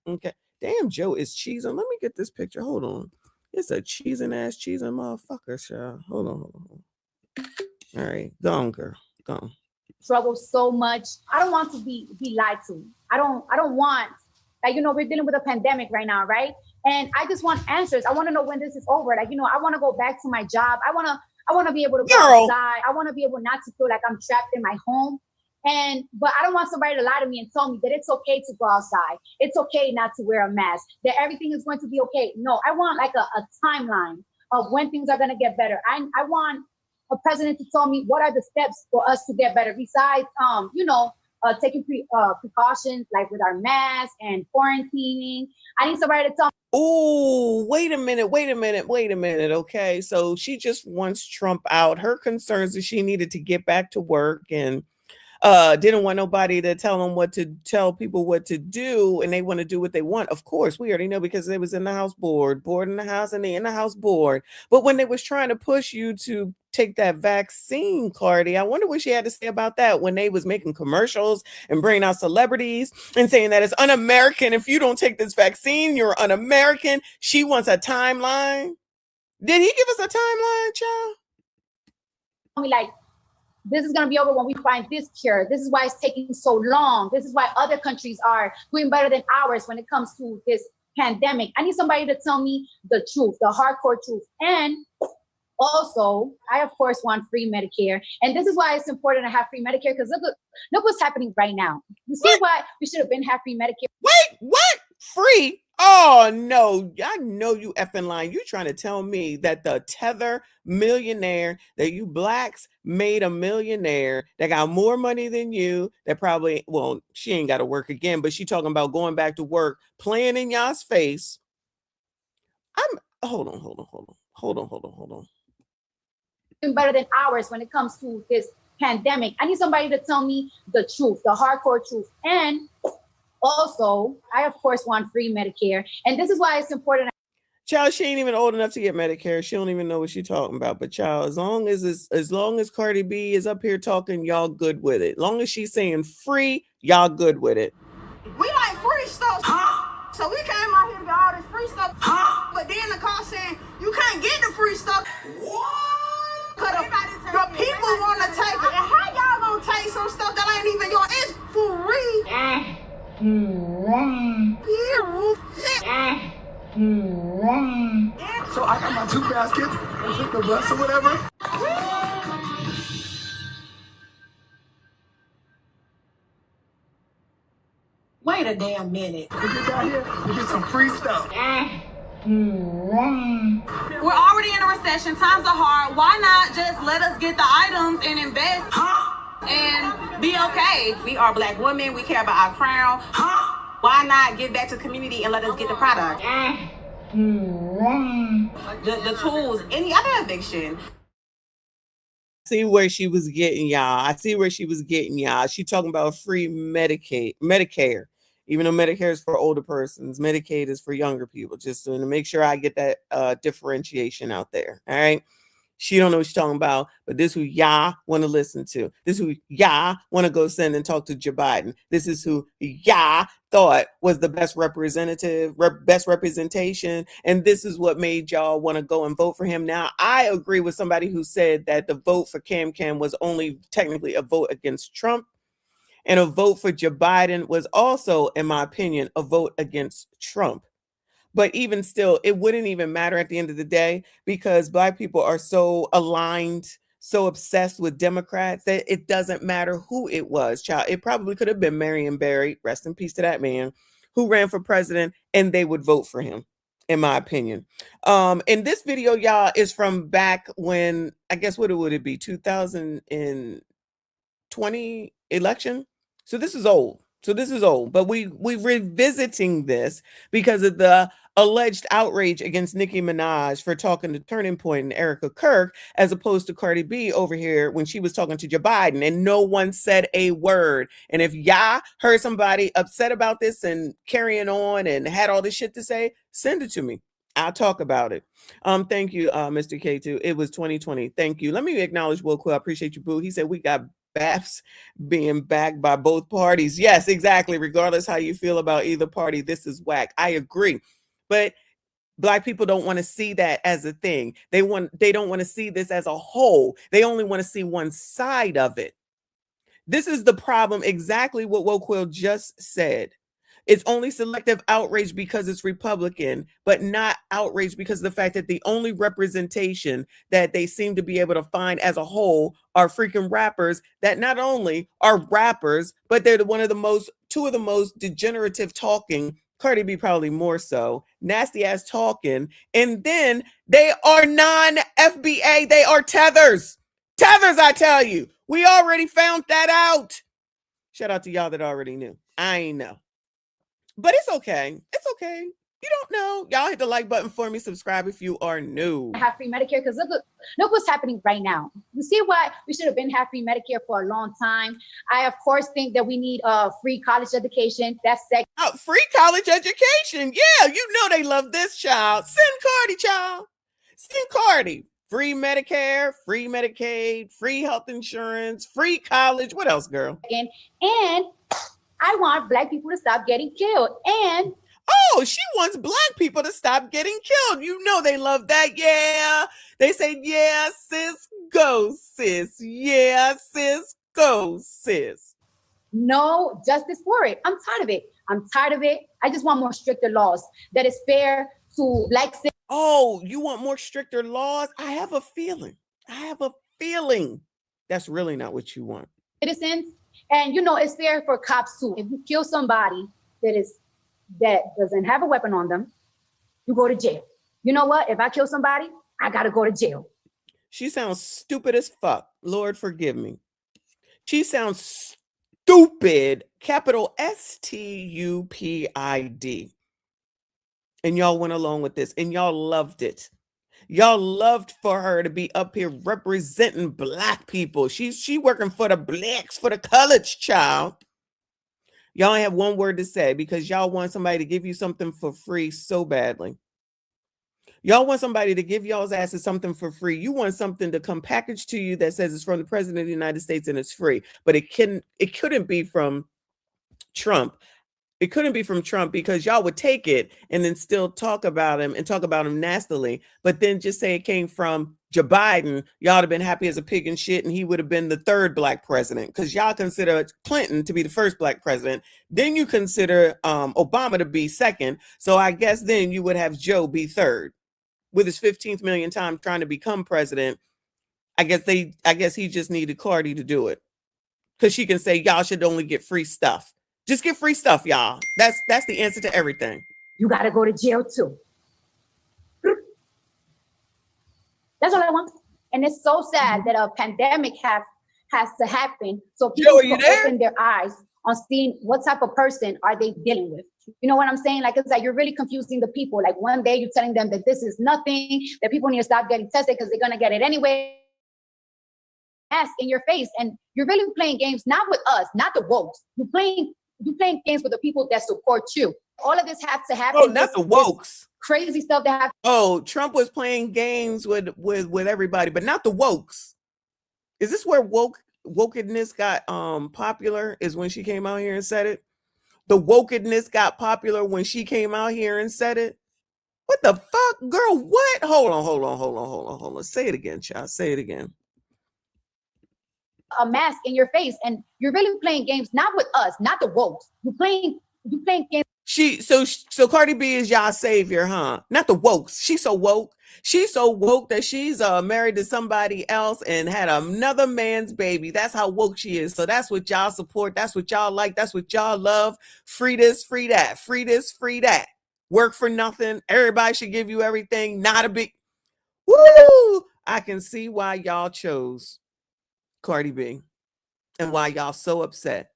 Okay. Damn, Joe is cheesing. Let me get this picture. Hold on. It's a cheesing motherfucker, child. Hold on. All right, go on, girl. Go on. Struggle so much. I don't want to be lied to. I don't want, like, we're dealing with a pandemic right now, right? And I just want answers. I want to know when this is over. Like, I want to go back to my job. I want to be able to go outside. I want to be able not to feel like I'm trapped in my home. But I don't want somebody to lie to me and tell me that it's okay to go outside. It's okay not to wear a mask, that everything is going to be okay. No, I want like a timeline of when things are going to get better. I want a president to tell me what are the steps for us to get better besides, taking precautions like with our masks and quarantining. I need somebody to tell me. Oh, wait a minute. Okay, so she just wants Trump out. Her concerns is she needed to get back to work and didn't want nobody to tell people what to do, and they want to do what they want. Of course, we already know because they was in the House board in the House, and they in the House board. But when they was trying to push you to take that vaccine, Cardi, I wonder what she had to say about that when they was making commercials and bringing out celebrities and saying that it's un-American. If you don't take this vaccine, you're un-American. She wants a timeline. Did he give us a timeline, child? Like, this is going to be over when we find this cure. This is why it's taking so long. This is why other countries are doing better than ours when it comes to this pandemic. I need somebody to tell me the truth, the hardcore truth. And also, I, of course, want free Medicare. And this is why it's important to have free Medicare, because look what's happening right now. You see why we should have been have free Medicare? Wait, what? Free? Oh, no. I know you effing lying. You trying to tell me that the tether millionaire, that you blacks made a millionaire that got more money than you, that probably, well, she ain't got to work again, but she talking about going back to work, playing in y'all's face. Hold on. Better than ours when it comes to this pandemic. I need somebody to tell me the truth, the hardcore truth. And also, I, of course, want free Medicare. And this is why it's important. Child, she ain't even old enough to get Medicare. She don't even know what she's talking about. But child, as long as Cardi B is up here talking, y'all good with it. As long as she's saying free, y'all good with it. We like free stuff. So we came out here to get all this free stuff. But then the call saying you can't get the free stuff. What? Cause the people want to take it. And how y'all gonna take some stuff that ain't even yours? It's free. So I got my 2 baskets and took the bus or whatever. Wait a damn minute. We get down here, we get some free stuff. We're already in a recession. Times are hard. Why not just let us get the items and invest and be okay? We are black women. We care about our crown. Why not give back to the community and let us get the product? The tools, any other eviction. See where she was getting y'all. I see where she was getting y'all. She talking about free Medicare. Even though Medicare is for older persons, Medicaid is for younger people. Just to make sure I get that differentiation out there. All right. She don't know what she's talking about, but this is who y'all want to listen to. This is who y'all want to go send and talk to Joe Biden. This is who y'all thought was the best representation. And this is what made y'all want to go and vote for him. Now, I agree with somebody who said that the vote for Cam was only technically a vote against Trump. And a vote for Joe Biden was also, in my opinion, a vote against Trump. But even still, it wouldn't even matter at the end of the day because Black people are so aligned, so obsessed with Democrats that it doesn't matter who it was, child. It probably could have been Marion Barry, rest in peace to that man, who ran for president, and they would vote for him, in my opinion. And this video, y'all, is from back when, I guess, what would it be, 2020 election? So this is old. So this is old, but we're revisiting this because of the alleged outrage against Nicki Minaj for talking to Turning Point and Erica Kirk, as opposed to Cardi B over here when she was talking to Joe Biden, and no one said a word. And if y'all heard somebody upset about this and carrying on and had all this shit to say, send it to me. I'll talk about it. Thank you, Mr. K2. It was 2020. Thank you. Let me acknowledge Will Quill. I appreciate you, boo. He said we got BAPs being backed by both parties. Yes, exactly. Regardless how you feel about either party, this is whack. I agree. But Black people don't want to see that as a thing. They don't want to see this as a whole. They only want to see one side of it. This is the problem. Exactly what Woquill just said. It's only selective outrage because it's Republican, but not outrage because of the fact that the only representation that they seem to be able to find as a whole are freaking rappers that not only are rappers, but they're two of the most degenerative talking, Cardi B probably more so, nasty ass talking, and then they are non-FBA, they are tethers. Tethers, I tell you. We already found that out. Shout out to y'all that already knew. I ain't know. But it's okay. It's okay. You don't know. Y'all hit the like button for me. Subscribe if you are new. Have free Medicare, because look what's happening right now. You see why we should have been have free Medicare for a long time. I of course think that we need free college education. That's second. Oh, free college education. Yeah, you know they love this, child. Send Cardi, child. Send Cardi. Free Medicare, free Medicaid, free health insurance, free college. What else, girl? And I want Black people to stop getting killed. And oh, she wants Black people to stop getting killed. You know they love that. Yeah. They say, yeah, sis, go, sis. Yeah, sis, go, sis. No justice for it. I'm tired of it. I'm tired of it. I just want more stricter laws that is fair to Black citizens. Oh, you want more stricter laws? I have a feeling that's really not what you want. Citizens. And it's fair for cops too. If you kill somebody that doesn't have a weapon on them, you go to jail. You know what? If I kill somebody, I gotta go to jail. She sounds stupid as fuck. Lord forgive me. She sounds stupid. Capital STUPID. And y'all went along with this and y'all loved it. Y'all loved for her to be up here representing Black people. She working for the Blacks, for the college, child. Y'all have one word to say because y'all want somebody to give you something for free so badly. Y'all want somebody to give y'all's asses something for free. You want something to come packaged to you that says it's from the President of the United States and it's free. But it couldn't be from Trump. It couldn't be from Trump because y'all would take it and then still talk about him and talk about him nastily, but then just say it came from Joe Biden. Y'all would have been happy as a pig and shit, and he would have been the third Black president because y'all consider Clinton to be the first Black president. Then you consider Obama to be second. So I guess then you would have Joe be third with his 15th million time trying to become president. I guess he just needed Cardi to do it because she can say y'all should only get free stuff. Just get free stuff, y'all. That's the answer to everything. You got to go to jail too. That's all I want. And it's so sad that a pandemic has to happen so people can open their eyes on seeing what type of person are they dealing with. You know what I'm saying? Like, it's like you're really confusing the people. Like one day you're telling them that this is nothing, that people need to stop getting tested because they're going to get it anyway. Ask in your face. And you're really playing games, not with us, not the wokes. You're playing games with the people that support you. All of this has to happen. Oh, not the wokes. Crazy stuff that happens. Oh, Trump was playing games with everybody, but not the wokes. Is this where wokeness got popular? Is when she came out here and said it? The wokeness got popular when she came out here and said it? What the fuck, girl? What? Hold on. Say it again, child. Say it again. A mask in your face, and you're really playing games, not with us, not the wokes. You're playing games. So Cardi B is y'all savior, huh? Not the wokes. She's so woke. She's so woke that she's married to somebody else and had another man's baby. That's how woke she is. So that's what y'all support. That's what y'all like. That's what y'all love. Free this, free that. Free this, free that. Work for nothing. Everybody should give you everything. Not a big. Woo! I can see why y'all chose Cardi B and why y'all so upset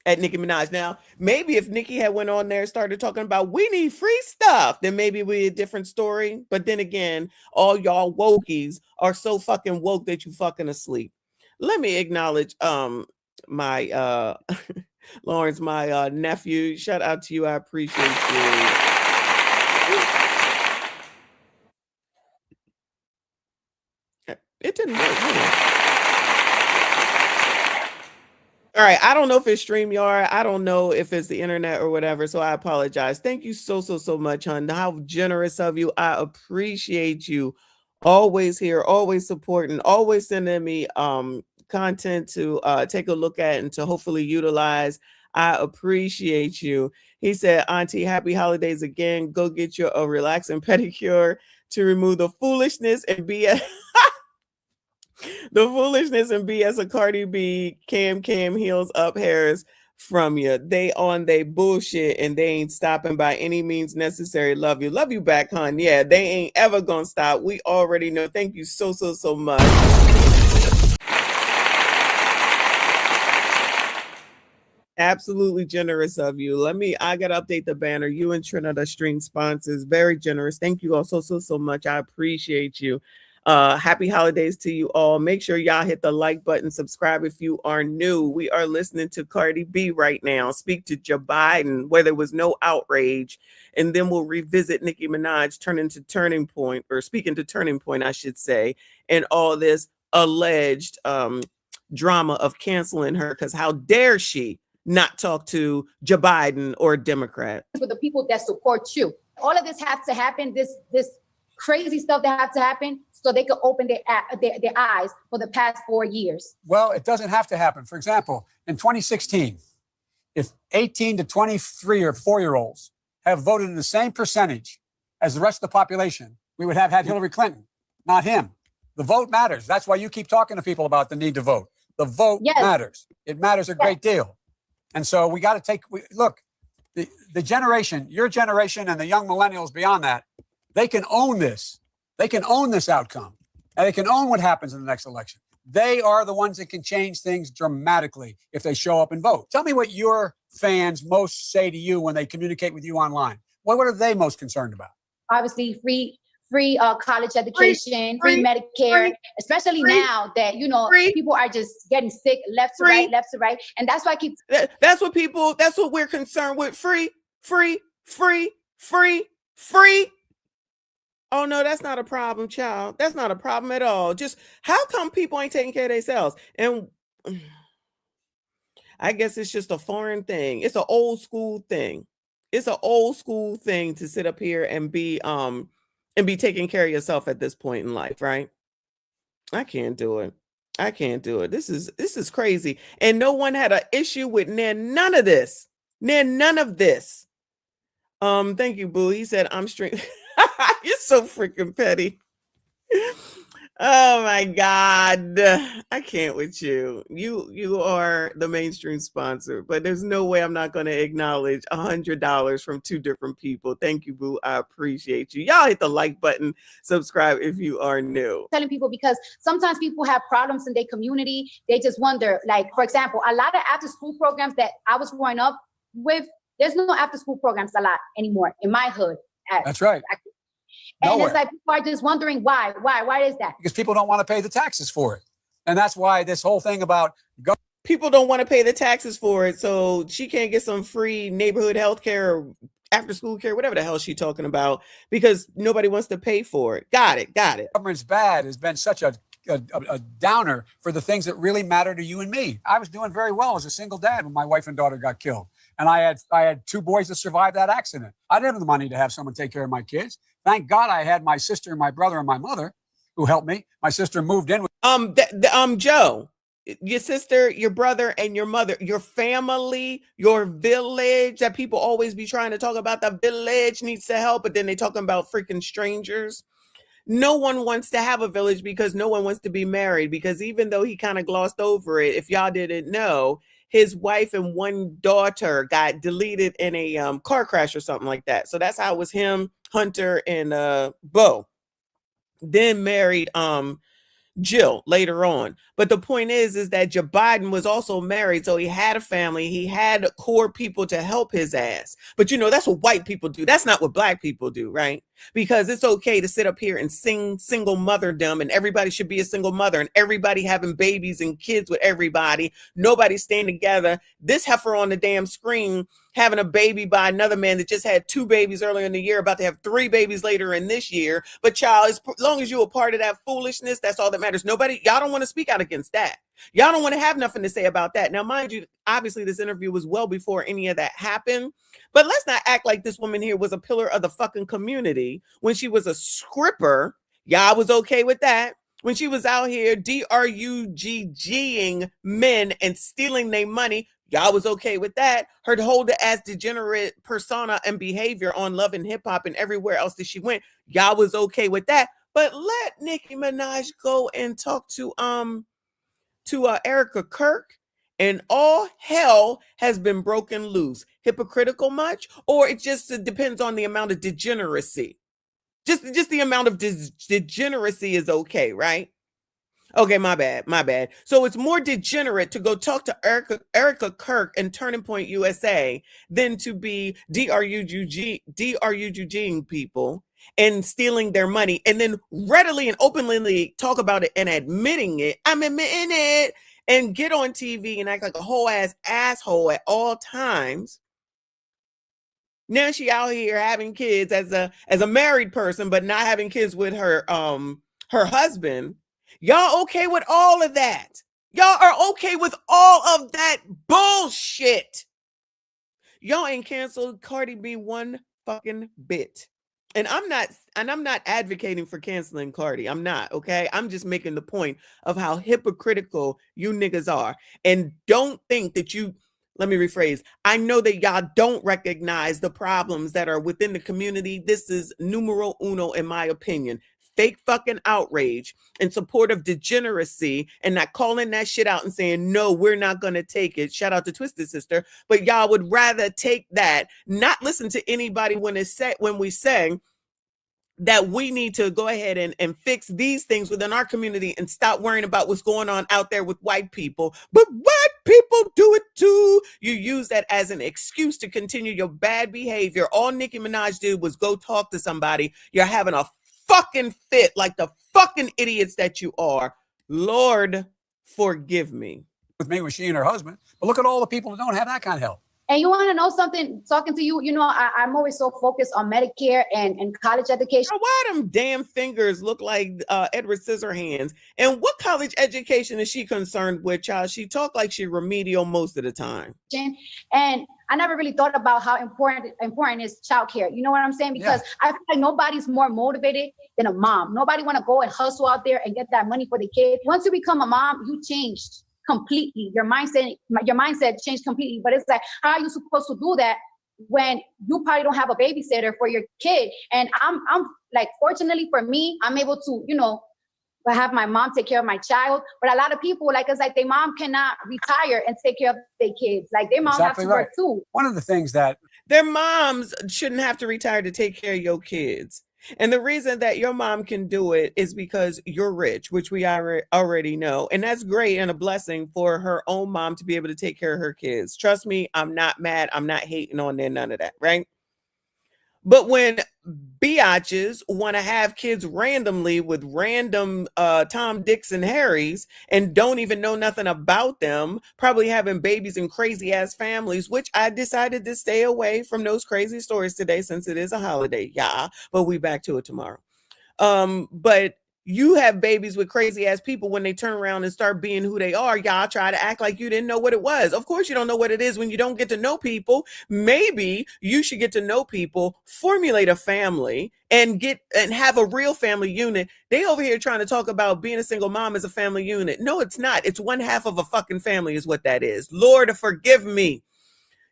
at Nicki Minaj. Now, maybe if Nicki had went on there and started talking about we need free stuff, then maybe we a different story. But then again, all y'all wokies are so fucking woke that you fucking asleep. Let me acknowledge my Lawrence, my nephew. Shout out to you. I appreciate you. It didn't work. All right. I don't know if it's StreamYard. I don't know if it's the internet or whatever. So I apologize. Thank you so much, hon. How generous of you. I appreciate you. Always here, always supporting, always sending me content to take a look at and to hopefully utilize. I appreciate you. He said, Auntie, happy holidays again. Go get you a relaxing pedicure to remove the foolishness and BS. The foolishness and BS of Cardi B, Cam heels up hairs from you. They on they bullshit and they ain't stopping by any means necessary. Love you. Love you back, hon. Yeah, they ain't ever gonna stop. We already know. Thank you so much. Absolutely generous of you. I gotta update the banner. You and Trinidad Stream sponsors. Very generous. Thank you all so much. I appreciate you. Happy holidays to you all. Make sure y'all hit the like button, subscribe if you are new. We are listening to Cardi B right now speak to Joe Biden where there was no outrage, and then we'll revisit Nicki Minaj speaking to Turning Point, I should say, and all this alleged drama of canceling her, because how dare she not talk to Joe Biden or a Democrat. For the people that support you. All of this has to happen, this crazy stuff that has to happen so they could open their eyes for the past 4 years. Well, it doesn't have to happen. For example, in 2016, if 18 to 23 or 4-year-olds have voted in the same percentage as the rest of the population, we would have had Hillary Clinton, not him. The vote matters. That's why you keep talking to people about the need to vote. The vote matters. It matters a great deal. And so we got to look, the generation, your generation and the young millennials beyond that, they can own this. They can own this outcome. And they can own what happens in the next election. They are the ones that can change things dramatically if they show up and vote. Tell me what your fans most say to you when they communicate with you online. What are they most concerned about? Obviously, free college education, free Medicare, especially now that, people are just getting sick left to right. And that's why that's what we're concerned with. Free. Oh, no, that's not a problem, child. That's not a problem at all. Just how come people ain't taking care of themselves? And I guess it's just a foreign thing. It's an old school thing. It's an old school thing to sit up here and be taking care of yourself at this point in life, right? I can't do it. This is crazy. And no one had an issue with none of this. None of this. Thank you, Boo. He said, I'm straight. You're so freaking petty. Oh my God. I can't with you. You are the mainstream sponsor, but there's no way I'm not going to acknowledge $100 from 2 different people. Thank you, Boo. I appreciate you. Y'all hit the like button, subscribe if you are new. Telling people, because sometimes people have problems in their community. They just wonder, like, for example, a lot of after school programs that I was growing up with, there's no after school programs a lot anymore in my hood. That's right. And it's like people are just wondering why is that? Because people don't want to pay the taxes for it. And that's why this whole thing about people don't want to pay the taxes for it. So she can't get some free neighborhood health care or after school care, whatever the hell she's talking about, because nobody wants to pay for it. Got it. Government's bad has been such a downer for the things that really matter to you and me. I was doing very well as a single dad when my wife and daughter got killed. And I had 2 boys that survived that accident. I didn't have the money to have someone take care of my kids. Thank God I had my sister and my brother and my mother who helped me. My sister moved in with Joe, your sister, your brother, and your mother, your family, your village, that people always be trying to talk about. The village needs to help, but then they talking about freaking strangers. No one wants to have a village because no one wants to be married, because even though he kind of glossed over it, if y'all didn't know, his wife and 1 daughter got deleted in a car crash or something like that. So that's how it was him, Hunter, and Bo. Then married Jill later on. But the point is that Joe Biden was also married, so he had a family. He had core people to help his ass. But that's what white people do. That's not what black people do, right? Because it's okay to sit up here and sing single motherdom, and everybody should be a single mother, and everybody having babies and kids with everybody. Nobody staying together. This heifer on the damn screen having a baby by another man that just had 2 babies earlier in the year, about to have 3 babies later in this year. But child, as long as you're a part of that foolishness, that's all that matters. Y'all don't want to speak out against that. Y'all don't want to have nothing to say about that. Now, mind you, obviously this interview was well before any of that happened, but let's not act like this woman here was a pillar of the fucking community when she was a scripper. Y'all was okay with that. When she was out here DRUGGing men and stealing their money, y'all was okay with that. Her whole ass degenerate persona and behavior on Love and Hip Hop and everywhere else that she went, y'all was okay with that. But let Nicki Minaj go and talk to Erica Kirk, and all hell has been broken loose. Hypocritical much? Or it just depends on the amount of degeneracy. Just the amount of degeneracy is okay, right? Okay, my bad. So it's more degenerate to go talk to Erica Kirk and Turning Point USA than to be DRUGGing people and stealing their money, and then readily and openly talk about it and admitting it. I'm admitting it, and get on TV and act like a whole ass asshole at all times. Now she out here having kids as a married person, but not having kids with her husband. Y'all okay with all of that? Y'all are okay with all of that bullshit. Y'all ain't canceled Cardi B one fucking bit. And I'm not advocating for canceling Cardi. I'm not, okay? I'm just making the point of how hypocritical you niggas are. And don't think that let me rephrase. I know that y'all don't recognize the problems that are within the community. This is numero uno, in my opinion. Fake fucking outrage in support of degeneracy and not calling that shit out and saying, no, we're not going to take it. Shout out to Twisted Sister. But y'all would rather take that, not listen to anybody when we say that we need to go ahead and fix these things within our community and stop worrying about what's going on out there with white people. But white people do it too. You use that as an excuse to continue your bad behavior. All Nicki Minaj did was go talk to somebody. You're having a fucking fit like the fucking idiots that you are. Lord, forgive me. With me was she and her husband. But look at all the people who don't have that kind of help. And you want to know something? Talking to you, I'm always so focused on Medicare and college education. Why them damn fingers look like Edward Scissorhands? And what college education is she concerned with, child? She talk like she remedial most of the time. And I never really thought about how important is childcare. You know what I'm saying? Because I feel like nobody's more motivated than a mom. Nobody want to go and hustle out there and get that money for the kid. Once you become a mom, you changed completely. Your mindset changed completely. But it's like, how are you supposed to do that when you probably don't have a babysitter for your kid? And I'm like, fortunately for me, I'm able to, have my mom take care of my child. But a lot of people, like, it's like their mom cannot retire and take care of their kids. Like, their mom has to work too. One of the things that their moms shouldn't have to retire to take care of your kids. And the reason that your mom can do it is because you're rich, which we already know. And that's great and a blessing for her own mom to be able to take care of her kids. Trust me, I'm not mad. I'm not hating on there, none of that, right? But when biatches want to have kids randomly with random Tom, Dicks, and Harrys and don't even know nothing about them, probably having babies in crazy ass families, which I decided to stay away from those crazy stories today since it is a holiday. Yeah, but we back to it tomorrow. But you have babies with crazy ass people when they turn around and start being who they are. Y'all try to act like you didn't know what it was. Of course, you don't know what it is when you don't get to know people. Maybe you should get to know people, formulate a family, and have a real family unit. They over here trying to talk about being a single mom as a family unit. No, it's not. It's one half of a fucking family is what that is. Lord, forgive me.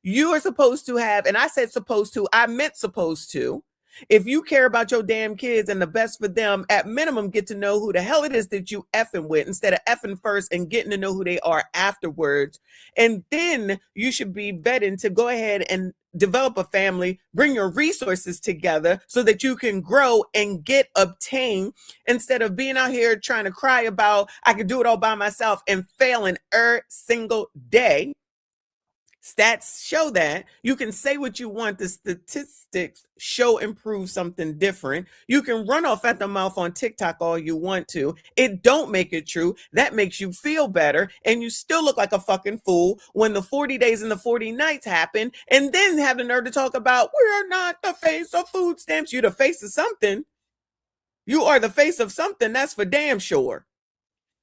You are supposed to have, and I said supposed to, I meant supposed to, If you care about your damn kids and the best for them, at minimum, get to know who the hell it is that you effing with instead of effing first and getting to know who they are afterwards. And then you should be vetting to go ahead and develop a family, bring your resources together so that you can grow and obtain instead of being out here trying to cry about, I can do it all by myself and failing every single day. Stats show that. You can say what you want. The statistics show and prove something different. You can run off at the mouth on TikTok all you want to. It don't make it true. That makes you feel better. And you still look like a fucking fool when the 40 days and the 40 nights happen. And then have the nerve to talk about, we're not the face of food stamps. You're the face of something. You are the face of something. That's for damn sure.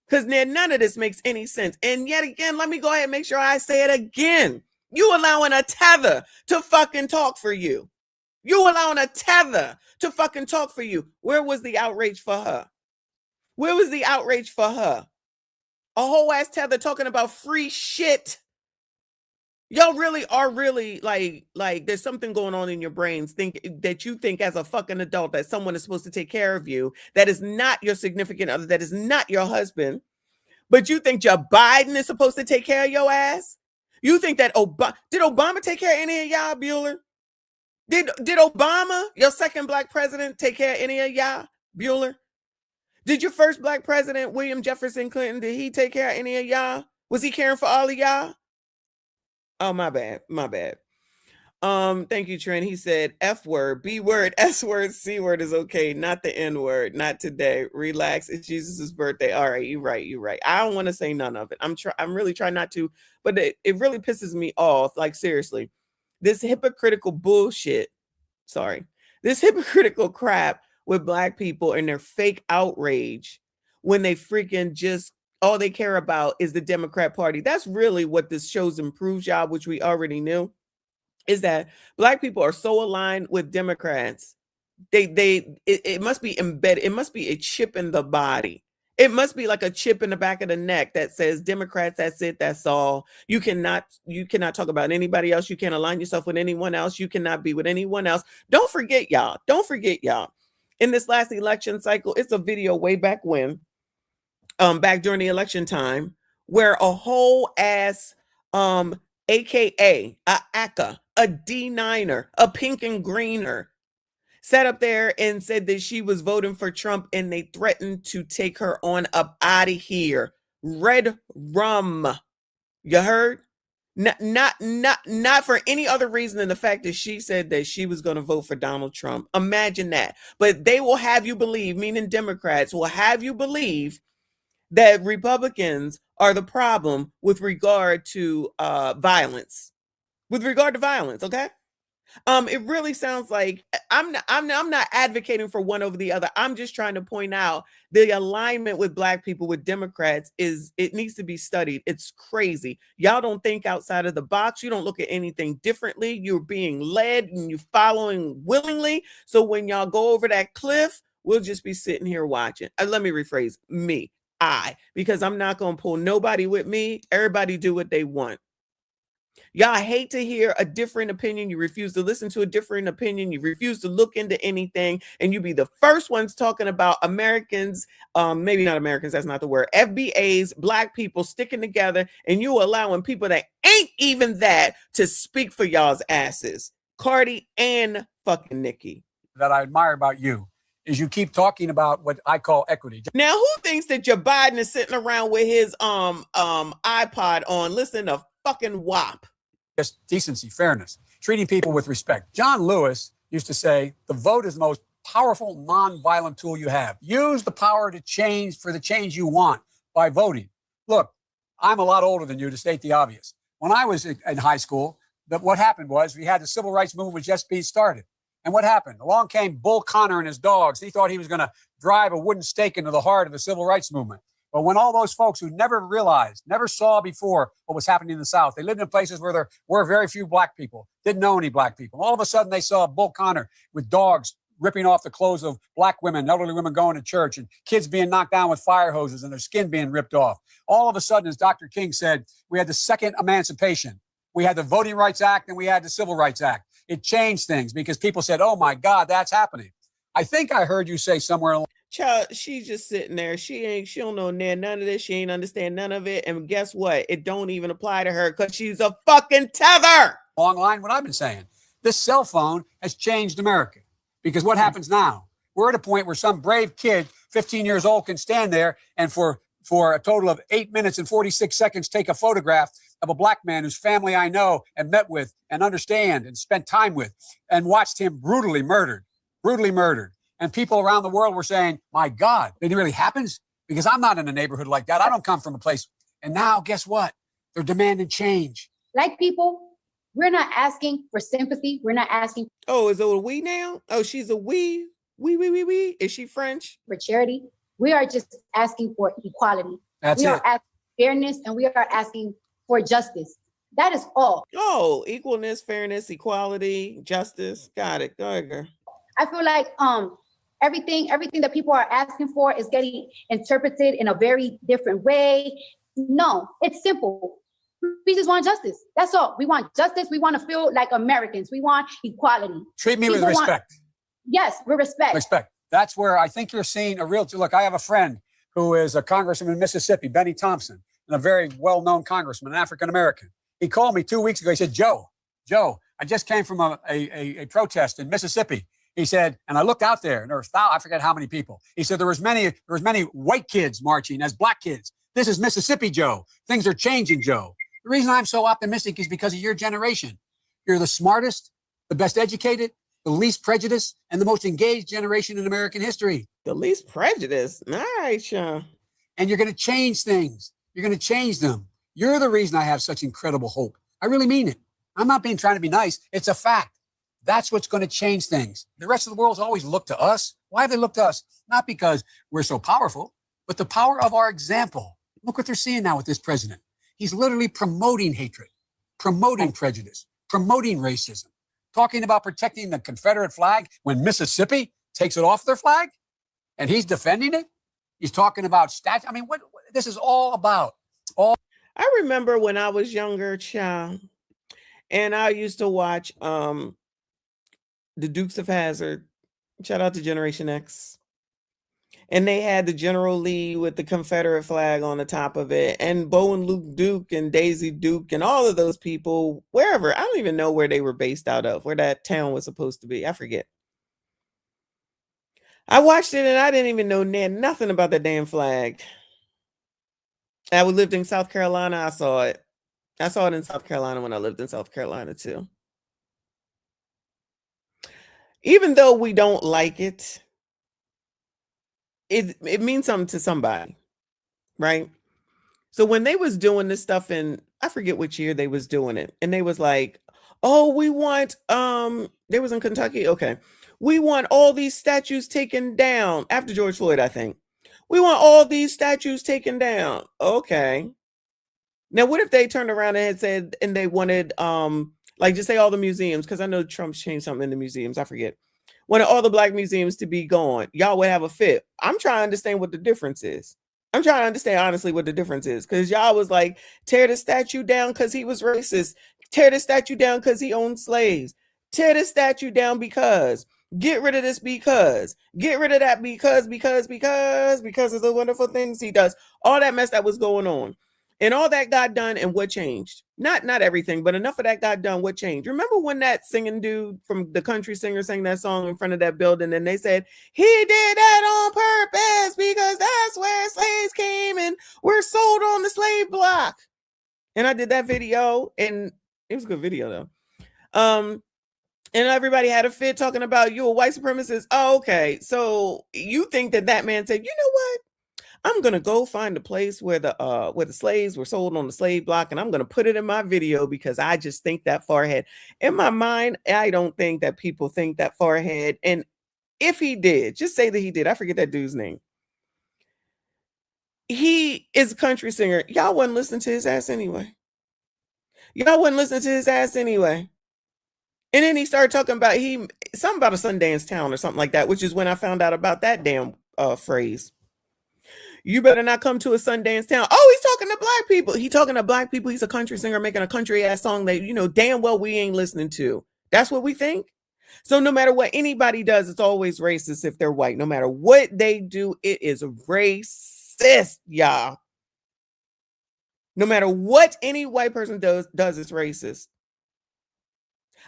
Because none of this makes any sense. And yet again, let me go ahead and make sure I say it again. You allowing a tether to fucking talk for you. You allowing a tether to fucking talk for you. Where was the outrage for her? Where was the outrage for her? A whole ass tether talking about free shit. Y'all really are really like there's something going on in your brains that you think as a fucking adult that someone is supposed to take care of you, that is not your significant other, that is not your husband, but you think Joe Biden is supposed to take care of your ass? You think that did Obama take care of any of y'all, Bueller? Did Obama, your second black president, take care of any of y'all, Bueller? Did your first black president, William Jefferson Clinton, did he take care of any of y'all? Was he caring for all of y'all? Oh, my bad. Thank you, Trent. He said F word, B word, S word, C word is okay. Not the N word. Not today. Relax. It's Jesus' birthday. All right, you're right. I don't want to say none of it. I'm really trying not to, but it really pisses me off. Like, seriously. This hypocritical bullshit. Sorry. This hypocritical crap with black people and their fake outrage when they freaking just all they care about is the Democrat Party. That's really what this shows and proves, y'all, which we already knew. Is that black people are so aligned with Democrats. It must be embedded. It must be a chip in the body. It must be like a chip in the back of the neck that says Democrats, that's it, that's all. You cannot talk about anybody else. You can't align yourself with anyone else. You cannot be with anyone else. Don't forget, y'all. In this last election cycle, it's a video way back when, back during the election time, where a whole ass AKA, a ACA, a D9er, a pink and greener, sat up there and said that she was voting for Trump and they threatened to take her on up out of here. Red rum. You heard? Not for any other reason than the fact that she said that she was going to vote for Donald Trump. Imagine that. But they will have you believe, meaning Democrats will have you believe that Republicans are the problem with regard to violence. Okay? It really sounds like I'm not advocating for one over the other. I'm just trying to point out the alignment with black people with Democrats it needs to be studied. It's crazy. Y'all don't think outside of the box. You don't look at anything differently. You're being led and you're following willingly. So when y'all go over that cliff, we'll just be sitting here watching. Let me rephrase because I'm not going to pull nobody with me. Everybody do what they want. Y'all hate to hear a different opinion. You refuse to listen to a different opinion. You refuse to look into anything. And you be the first ones talking about Americans, maybe not Americans, that's not the word, FBAs, black people sticking together, and you allowing people that ain't even that to speak for y'all's asses. Cardi and fucking Nikki. That I admire about you is you keep talking about what I call equity. Now, who thinks that Joe Biden is sitting around with his iPod on listening to fucking WAP? Just decency, fairness, treating people with respect. John Lewis used to say, the vote is the most powerful non-violent tool you have. Use the power to change for the change you want by voting. Look, I'm a lot older than you, to state the obvious. When I was in high school, what happened was we had the civil rights movement was just being started. And what happened? Along came Bull Connor and his dogs. He thought he was going to drive a wooden stake into the heart of the civil rights movement. But when all those folks who never realized, never saw before what was happening in the South, they lived in places where there were very few black people, didn't know any black people. All of a sudden, they saw Bull Connor with dogs ripping off the clothes of black women, elderly women going to church, and kids being knocked down with fire hoses and their skin being ripped off. All of a sudden, as Dr. King said, we had the second emancipation. We had the Voting Rights Act and we had the Civil Rights Act. It changed things because people said, oh my God, that's happening. I think I heard you say somewhere along. Child, she's just sitting there. She don't know none of this. She ain't understand none of it. And guess what? It don't even apply to her because she's a fucking tether. Long line what I've been saying. This cell phone has changed America because what happens now? We're at a point where some brave kid, 15 years old, can stand there and for a total of 8 minutes and 46 seconds, take a photograph of a black man whose family I know and met with and understand and spent time with and watched him brutally murdered. And people around the world were saying, my God, it really happens? Because I'm not in a neighborhood like that. I don't come from a place. And now, guess what? They're demanding change. Like people, we're not asking for sympathy. We're not asking. Oh, is it a we now? Oh, she's a we. We. Is she French? For charity. We are just asking for equality. That's we it. are asking for fairness, and we are asking for justice. That is all. Oh, equalness, fairness, equality, justice. Got it. Go ahead, girl. I feel like everything that people are asking for is getting interpreted in a very different way. No, it's simple. We just want justice. That's all. We want justice. We want to feel like Americans. We want equality. Treat me with respect. Yes, with respect. Respect. That's where I think you're seeing a real. Look, I have a friend who is a congressman in Mississippi, Benny Thompson, and a very well-known congressman, an African-American. He called me 2 weeks ago. He said, Joe, I just came from a protest in Mississippi. He said, and I looked out there, and there was I forget how many people. He said there was many white kids marching as black kids. This is Mississippi, Joe. Things are changing, Joe. The reason I'm so optimistic is because of your generation. You're the smartest, the best educated, the least prejudiced, and the most engaged generation in American history. The least prejudiced. All right, Sean. And you're going to change things. You're going to change them. You're the reason I have such incredible hope. I really mean it. I'm not trying to be nice. It's a fact. That's what's going to change things. The rest of the world's always looked to us. Why have they looked to us? Not because we're so powerful, but the power of our example. Look what they're seeing now with this president. He's literally promoting hatred, promoting prejudice, promoting racism, talking about protecting the Confederate flag when Mississippi takes it off their flag and he's defending it. He's talking about statue. I mean, what this is all about. I remember when I was younger, child, and I used to watch the Dukes of Hazzard. Shout out to Generation X. And they had the General Lee with the Confederate flag on the top of it, and Bo and Luke Duke and Daisy Duke and all of those people, wherever. I don't even know where they were based out of, where that town was supposed to be. I forget. I watched it and I didn't even know nothing about the damn flag. I lived in South Carolina. I saw it. I saw it in South Carolina when I lived in South Carolina too. Even though we don't like it, it means something to somebody, right? So when they was doing this stuff in, I forget which year they was doing it, and they was like, oh, we want, they was in Kentucky. Okay. We want all these statues taken down after George Floyd, I think. We want all these statues taken down. Okay. Now, what if they turned around and had said, and they wanted, like just say all the museums, because I know Trump's changed something in the museums. I forget. Wanted all the black museums to be gone. Y'all would have a fit. I'm trying to understand what the difference is. I'm trying to understand honestly what the difference is, because y'all was like, tear the statue down because he was racist. Tear the statue down because he owned slaves. Tear the statue down because. Get rid of this because. Get rid of that because of the wonderful things he does. All that mess that was going on. And all that got done, and what changed? Not everything, but enough of that got done. What changed? Remember when that singing dude from the country singer sang that song in front of that building, and they said he did that on purpose because that's where slaves came and were sold on the slave block. And I did that video, and it was a good video though. And everybody had a fit talking about you a white supremacist. Oh, okay. So you think that man said, you know what? I'm gonna go find a place where the slaves were sold on the slave block, and I'm gonna put it in my video because I just think that far ahead. In my mind, I don't think that people think that far ahead. And if he did, just say that he did. I forget that dude's name. He is a country singer. Y'all wouldn't listen to his ass anyway. And then he started talking about something about a Sundance town or something like that, which is when I found out about that damn phrase. You better not come to a Sundance town. Oh, he's talking to black people. He talking to black people. He's a country singer making a country ass song that, you know, damn well we ain't listening to. That's what we think. So no matter what anybody does, it's always racist if they're white. No matter what they do, it is racist, y'all. No matter what any white person does it's racist.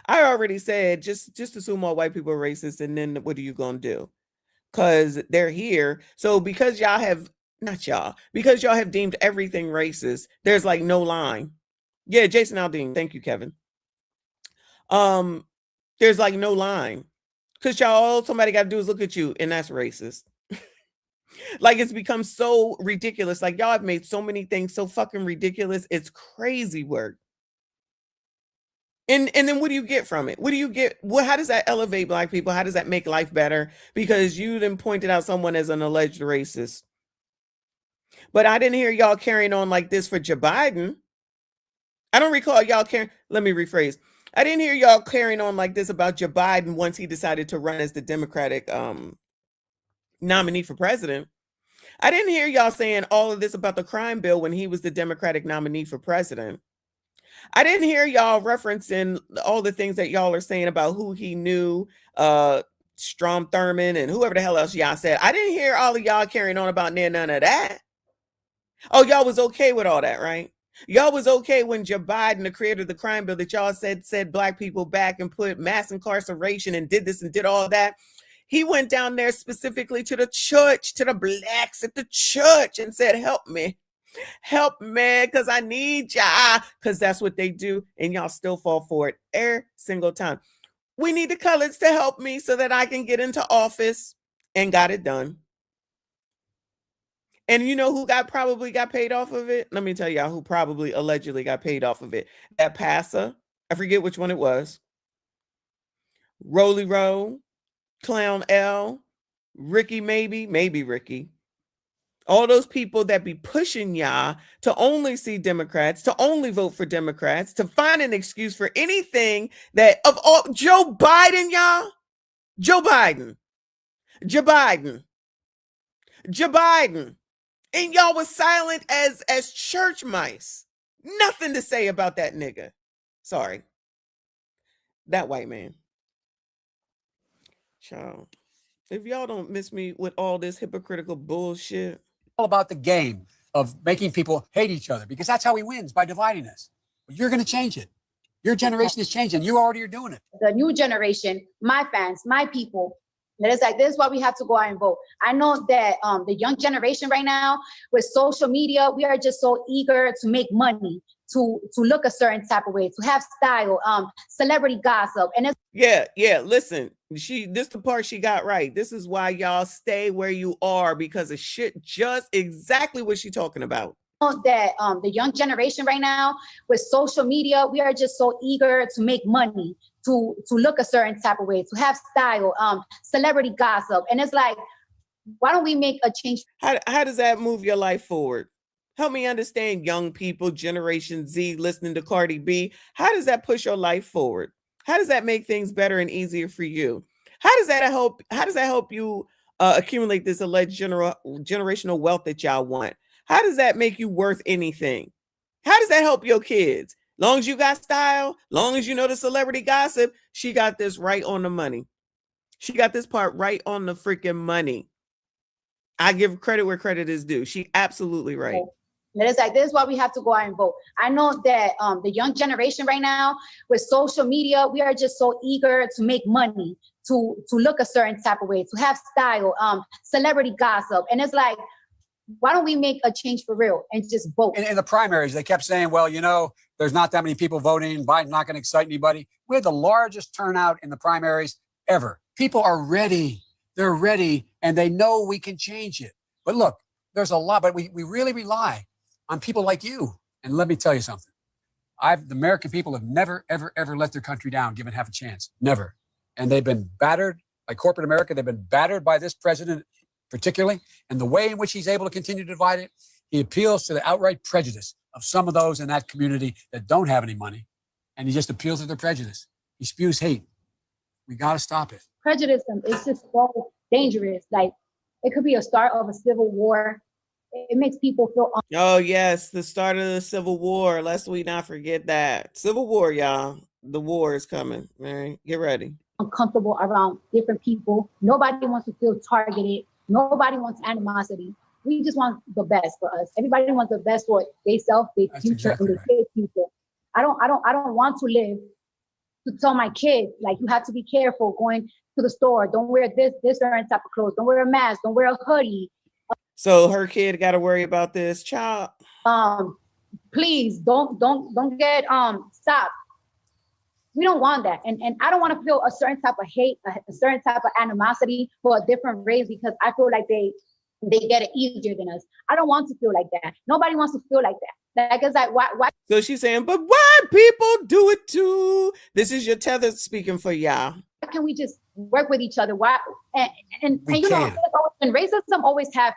I already said just assume all white people are racist, and then what are you gonna do? Because they're here. So because y'all have because y'all have deemed everything racist, there's like no line. Yeah, Jason Aldean. Thank you, Kevin. There's like no line. Because y'all, all somebody got to do is look at you, and that's racist. Like, it's become so ridiculous. Like, y'all have made so many things so fucking ridiculous. It's crazy work. And then what do you get from it? What do you get? How does that elevate black people? How does that make life better? Because you then pointed out someone as an alleged racist. But I didn't hear y'all carrying on like this for Joe Biden. I don't recall y'all carrying. Let me rephrase. I didn't hear y'all carrying on like this about Joe Biden once he decided to run as the Democratic nominee for president. I didn't hear y'all saying all of this about the crime bill when he was the Democratic nominee for president. I didn't hear y'all referencing all the things that y'all are saying about who he knew, Strom Thurmond and whoever the hell else y'all said. I didn't hear all of y'all carrying on about none of that. Oh, y'all was okay with all that, right? Y'all was okay when Joe Biden, the creator of the crime bill that y'all said black people back and put mass incarceration and did this and did all that. He went down there specifically to the church, to the blacks at the church and said, help me, because I need y'all, because that's what they do. And y'all still fall for it every single time. We need the coloreds to help me so that I can get into office, and got it done. And you know who probably got paid off of it? Let me tell y'all who probably allegedly got paid off of it. That passer, I forget which one it was. Rolly Roll, Clown L, Ricky maybe Ricky. All those people that be pushing y'all to only see Democrats, to only vote for Democrats, to find an excuse for anything that of all Joe Biden, y'all. Joe Biden. And y'all was silent as church mice. Nothing to say about that nigga. Sorry. That white man. Child. If y'all don't miss me with all this hypocritical bullshit. All about the game of making people hate each other, because that's how he wins, by dividing us. But you're going to change it. Your generation is changing. You already are doing it. The new generation, my fans, my people, that is like, this is why we have to go out and vote. I know that the young generation right now with social media, we are just so eager to make money, to look a certain type of way, to have style, celebrity gossip. And it's listen, this the part she got right. This is why y'all stay where you are, because of shit, just exactly what she talking about. That the young generation right now with social media, we are just so eager to make money, to look a certain type of way, to have style, celebrity gossip. And it's like, why don't we make a change? How does that move your life forward? Help me understand, young people, Generation Z, listening to Cardi B. How does that push your life forward? How does that make things better and easier for you? How does that help you accumulate this alleged generational wealth that y'all want? How does that make you worth anything? How does that help your kids? Long as you got style, long as you know the celebrity gossip, she got this right on the money. She got this part right on the freaking money. I give credit where credit is due. She absolutely right. And it's like, this is why we have to go out and vote. I know that the young generation right now with social media, we are just so eager to make money, to look a certain type of way, to have style, celebrity gossip. And it's like, why don't we make a change for real and just vote? In the primaries, they kept saying, well, you know, there's not that many people voting. Biden's not going to excite anybody. We had the largest turnout in the primaries ever. People are ready. They're ready, and they know we can change it. But look, there's a lot, but we really rely on people like you. And let me tell you something. The American people have never, ever, ever let their country down, given half a chance. Never. And they've been battered by corporate America. They've been battered by this president particularly, and the way in which he's able to continue to divide it. He appeals to the outright prejudice of some of those in that community that don't have any money, and he just appeals to their prejudice. He spews hate. We got to stop it. Prejudice is just so dangerous. Like, it could be a start of a civil war. it makes people feel Oh, yes, the start of the Civil War. Lest we not forget that. Civil War, y'all. The war is coming. All right, get ready. uncomfortable around different people. Nobody wants to feel targeted. Nobody wants animosity. We just want the best for us. Everybody wants the best for themselves, their future, exactly and their kids' future. I don't want to live to tell my kids, like, you have to be careful going to the store. Don't wear this certain type of clothes. Don't wear a mask. Don't wear a hoodie. So her kid got to worry about this, child. Please don't get stopped. We don't want that. And I don't want to feel a certain type of hate, a certain type of animosity for a different race, because I feel like they get it easier than us. I don't want to feel like that. Nobody wants to feel like that. Like, it's like, why? So she's saying, but why people do it too? This is your tether speaking for y'all. Why can't we just work with each other? Why? And you know, and racism always have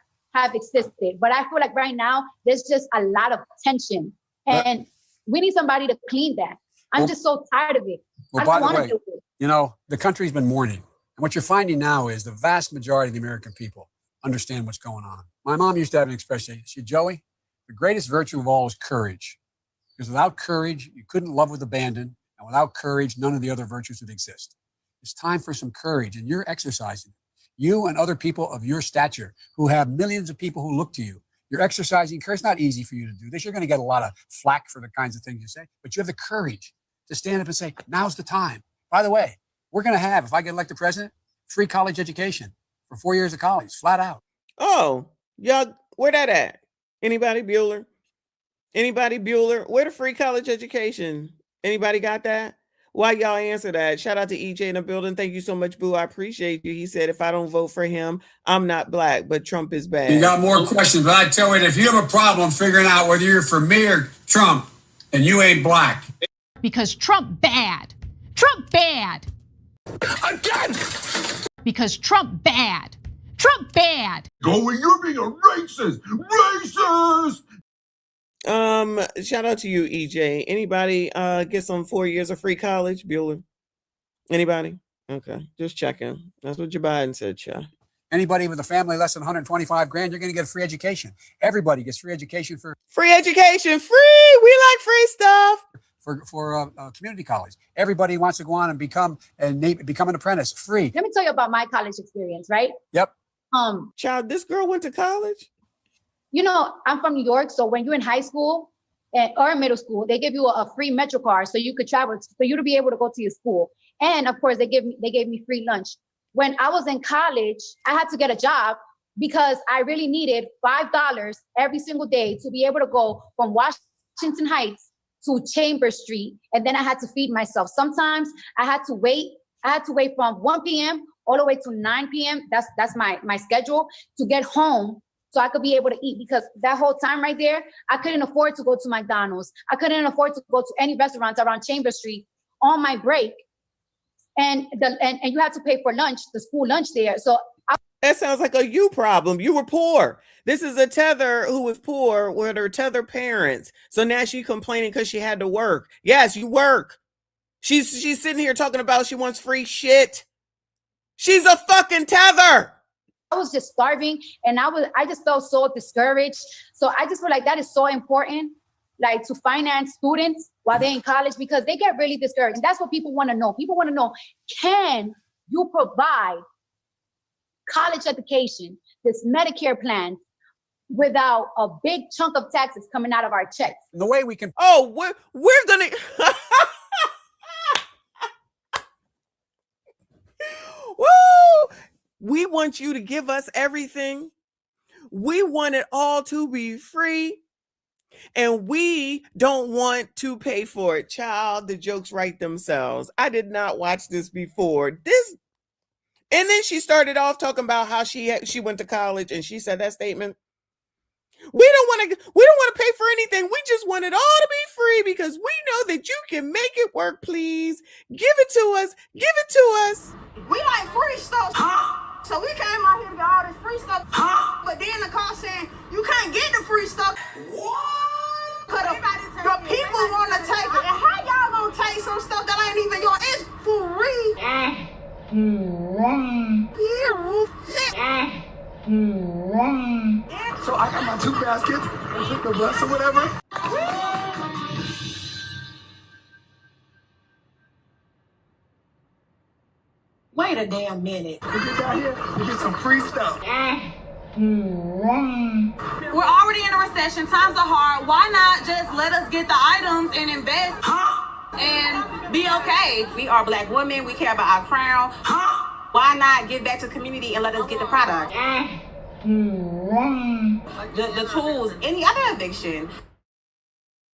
existed, but I feel like right now there's just a lot of tension, and we need somebody to clean that. I'm just so tired of it. Well, by the way, you know, the country's been mourning, and what you're finding now is the vast majority of the American people understand what's going on. My mom used to have an expression. She said, Joey, the greatest virtue of all is courage. Because without courage, you couldn't love with abandon. And without courage, none of the other virtues would exist. It's time for some courage, and you're exercising it. You and other people of your stature who have millions of people who look to you, you're exercising courage. It's not easy for you to do this. You're going to get a lot of flack for the kinds of things you say, but you have the courage to stand up and say, now's the time. By the way, we're going to have, if I get elected president, free college education for 4 years of college, flat out. Oh, y'all, where that at? Anybody, Bueller? Anybody, Bueller? Where the free college education? Anybody got that? Why y'all answer that? Shout out to EJ in the building. Thank you so much, Boo. I appreciate you. He said, if I don't vote for him, I'm not black, but Trump is bad. You got more questions, but I tell you, if you have a problem figuring out whether you're for me or Trump, and you ain't black. Because Trump bad. Trump bad. Again! Because Trump bad. Trump bad. Going, you're being a racist! Racist! Shout out to you, EJ. Anybody get some 4 years of free college, Bueller? Anybody? Okay, just checking. That's what Joe Biden said, child. Anybody with a family less than 125 grand, you're going to get free education. Everybody gets free education for free education. Free. We like free stuff. For community college. Everybody wants to go on and become an apprentice. Free. Let me tell you about my college experience, right? Yep. Child, this girl went to college. You know, I'm from New York, so when you're in high school or middle school, they give you a free Metro card so you could travel, for you to be able to go to your school. And of course, they gave me free lunch. When I was in college, I had to get a job because I really needed $5 every single day to be able to go from Washington Heights to Chambers Street, and then I had to feed myself. Sometimes I had to wait from 1 p.m. all the way to 9 p.m. That's my schedule to get home so I could be able to eat, because that whole time right there, I couldn't afford to go to McDonald's. I couldn't afford to go to any restaurants around Chambers Street on my break. And you had to pay for lunch, the school lunch there. So that sounds like a you problem. You were poor. This is a tether who was poor with her tether parents. So now she's complaining because she had to work. Yes, you work. She's sitting here talking about she wants free shit. She's a fucking tether. I was just starving, and I just felt so discouraged. So I just feel like that is so important, like to finance students while they're in college, because they get really discouraged. And that's what people want to know. People want to know, can you provide college education, this Medicare plan, without a big chunk of taxes coming out of our checks? The way we can. Oh, we're gonna. Woo! We want you to give us everything. We want it all to be free. And we don't want to pay for it. Child, the jokes write themselves. I did not watch this before. And then she started off talking about how she went to college, and she said that statement. We don't want to pay for anything. We just want it all to be free because we know that you can make it work. Please give it to us. Give it to us. We like free stuff. So we came out here to get all this free stuff. But then the car saying you can't get the free stuff. What? Cause the people want to take it. And how y'all gonna take some stuff that ain't even yours? It's free. So I got my 2 baskets and took the bus or whatever. Wait a damn minute. We get down here, we get some free stuff. We're already in a recession. Times are hard. Why not just let us get the items and invest and be okay? We are Black women. We care about our crown. Why not give back to the community and let us get the product? The tools, any other eviction.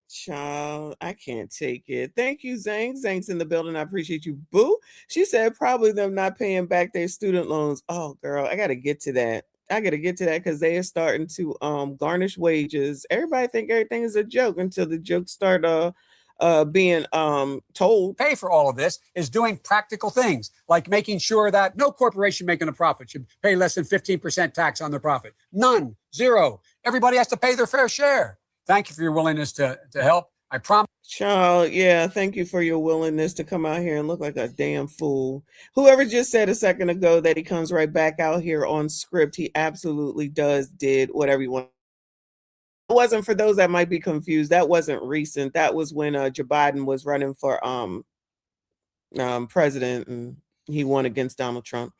Child, I can't take it. Thank you, Zang. Zang's in the building. I appreciate you, boo. She said probably them not paying back their student loans. Oh, girl, I gotta get to that. I gotta get to that because they are starting to garnish wages. Everybody think everything is a joke until the jokes start being told. Pay for all of this is doing practical things like making sure that no corporation making a profit should pay less than 15% tax on their profit. None, zero. Everybody has to pay their fair share. Thank you for your willingness to help. I promise. Child, yeah, thank you for your willingness to come out here and look like a damn fool. Whoever just said a second ago that he comes right back out here on script, he absolutely did whatever he wanted. It wasn't, for those that might be confused, that wasn't recent. That was when Joe Biden was running for president and he won against Donald Trump.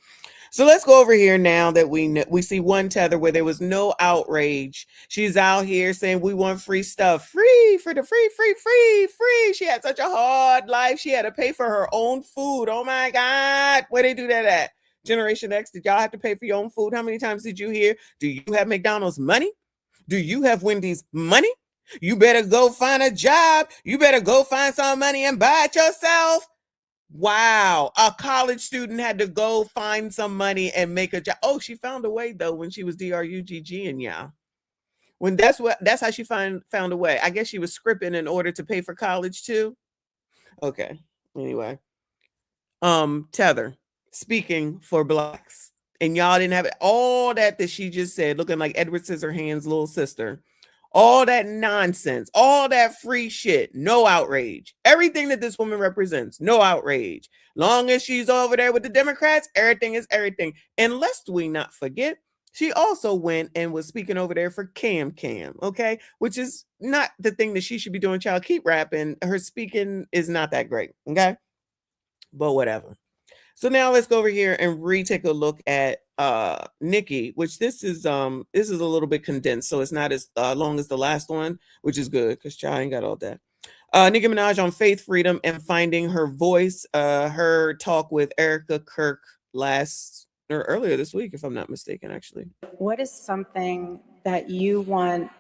So let's go over here now that we see one tether where there was no outrage. She's out here saying we want free stuff, free for the free. She had such a hard life. She had to pay for her own food. Oh my God, where they do that at? Generation X, did y'all have to pay for your own food? How many times did you hear? Do you have McDonald's money? Do you have Wendy's money? You better go find a job. You better go find some money and buy it yourself. Wow, a college student had to go find some money and make a job. Oh, she found a way though when she was DRUGG and yeah. When that's how she found a way. I guess she was scripting in order to pay for college too. Okay. Anyway. Tether speaking for Blacks. And y'all didn't have it. All that she just said, looking like Edward Scissorhands' little sister. All that nonsense, all that free shit, no outrage. Everything that this woman represents, no outrage. Long as she's over there with the Democrats, everything is everything. And lest we not forget, she also went and was speaking over there for Cam, okay? Which is not the thing that she should be doing, child. Keep rapping. Her speaking is not that great, okay? But whatever. So now let's go over here and retake a look at Nikki, which this is a little bit condensed, so it's not as long as the last one, which is good because Chai ain't got all that. Nicki Minaj on faith, freedom, and finding her voice. Her talk with Erica Kirk earlier this week, if I'm not mistaken, actually. What is something that you want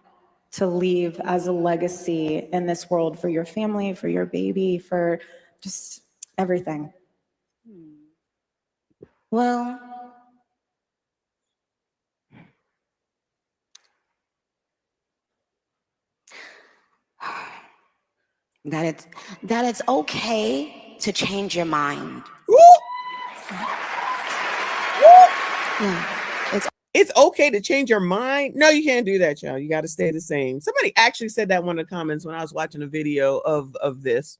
to leave as a legacy in this world for your family, for your baby, for just everything? Well, that it's okay to change your mind. Yeah, it's okay to change your mind. No, you can't do that, y'all. You got to stay the same. Somebody actually said that in one of the comments when I was watching a video of this,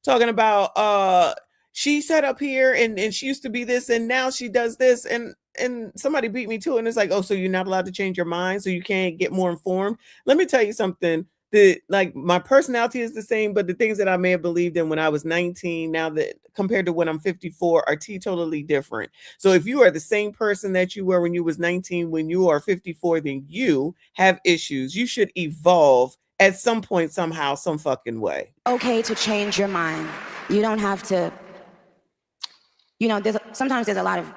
talking about she sat up here and she used to be this and now she does this, and somebody beat me to it, and it's like, oh, so you're not allowed to change your mind, so you can't get more informed. Let me tell you something. Like my personality is the same, but the things that I may have believed in when I was 19, now that compared to when I'm 54, are totally different. So if you are the same person that you were when you was 19, when you are 54, then you have issues. You should evolve at some point, somehow, some fucking way. Okay to change your mind. You don't have to, sometimes there's a lot of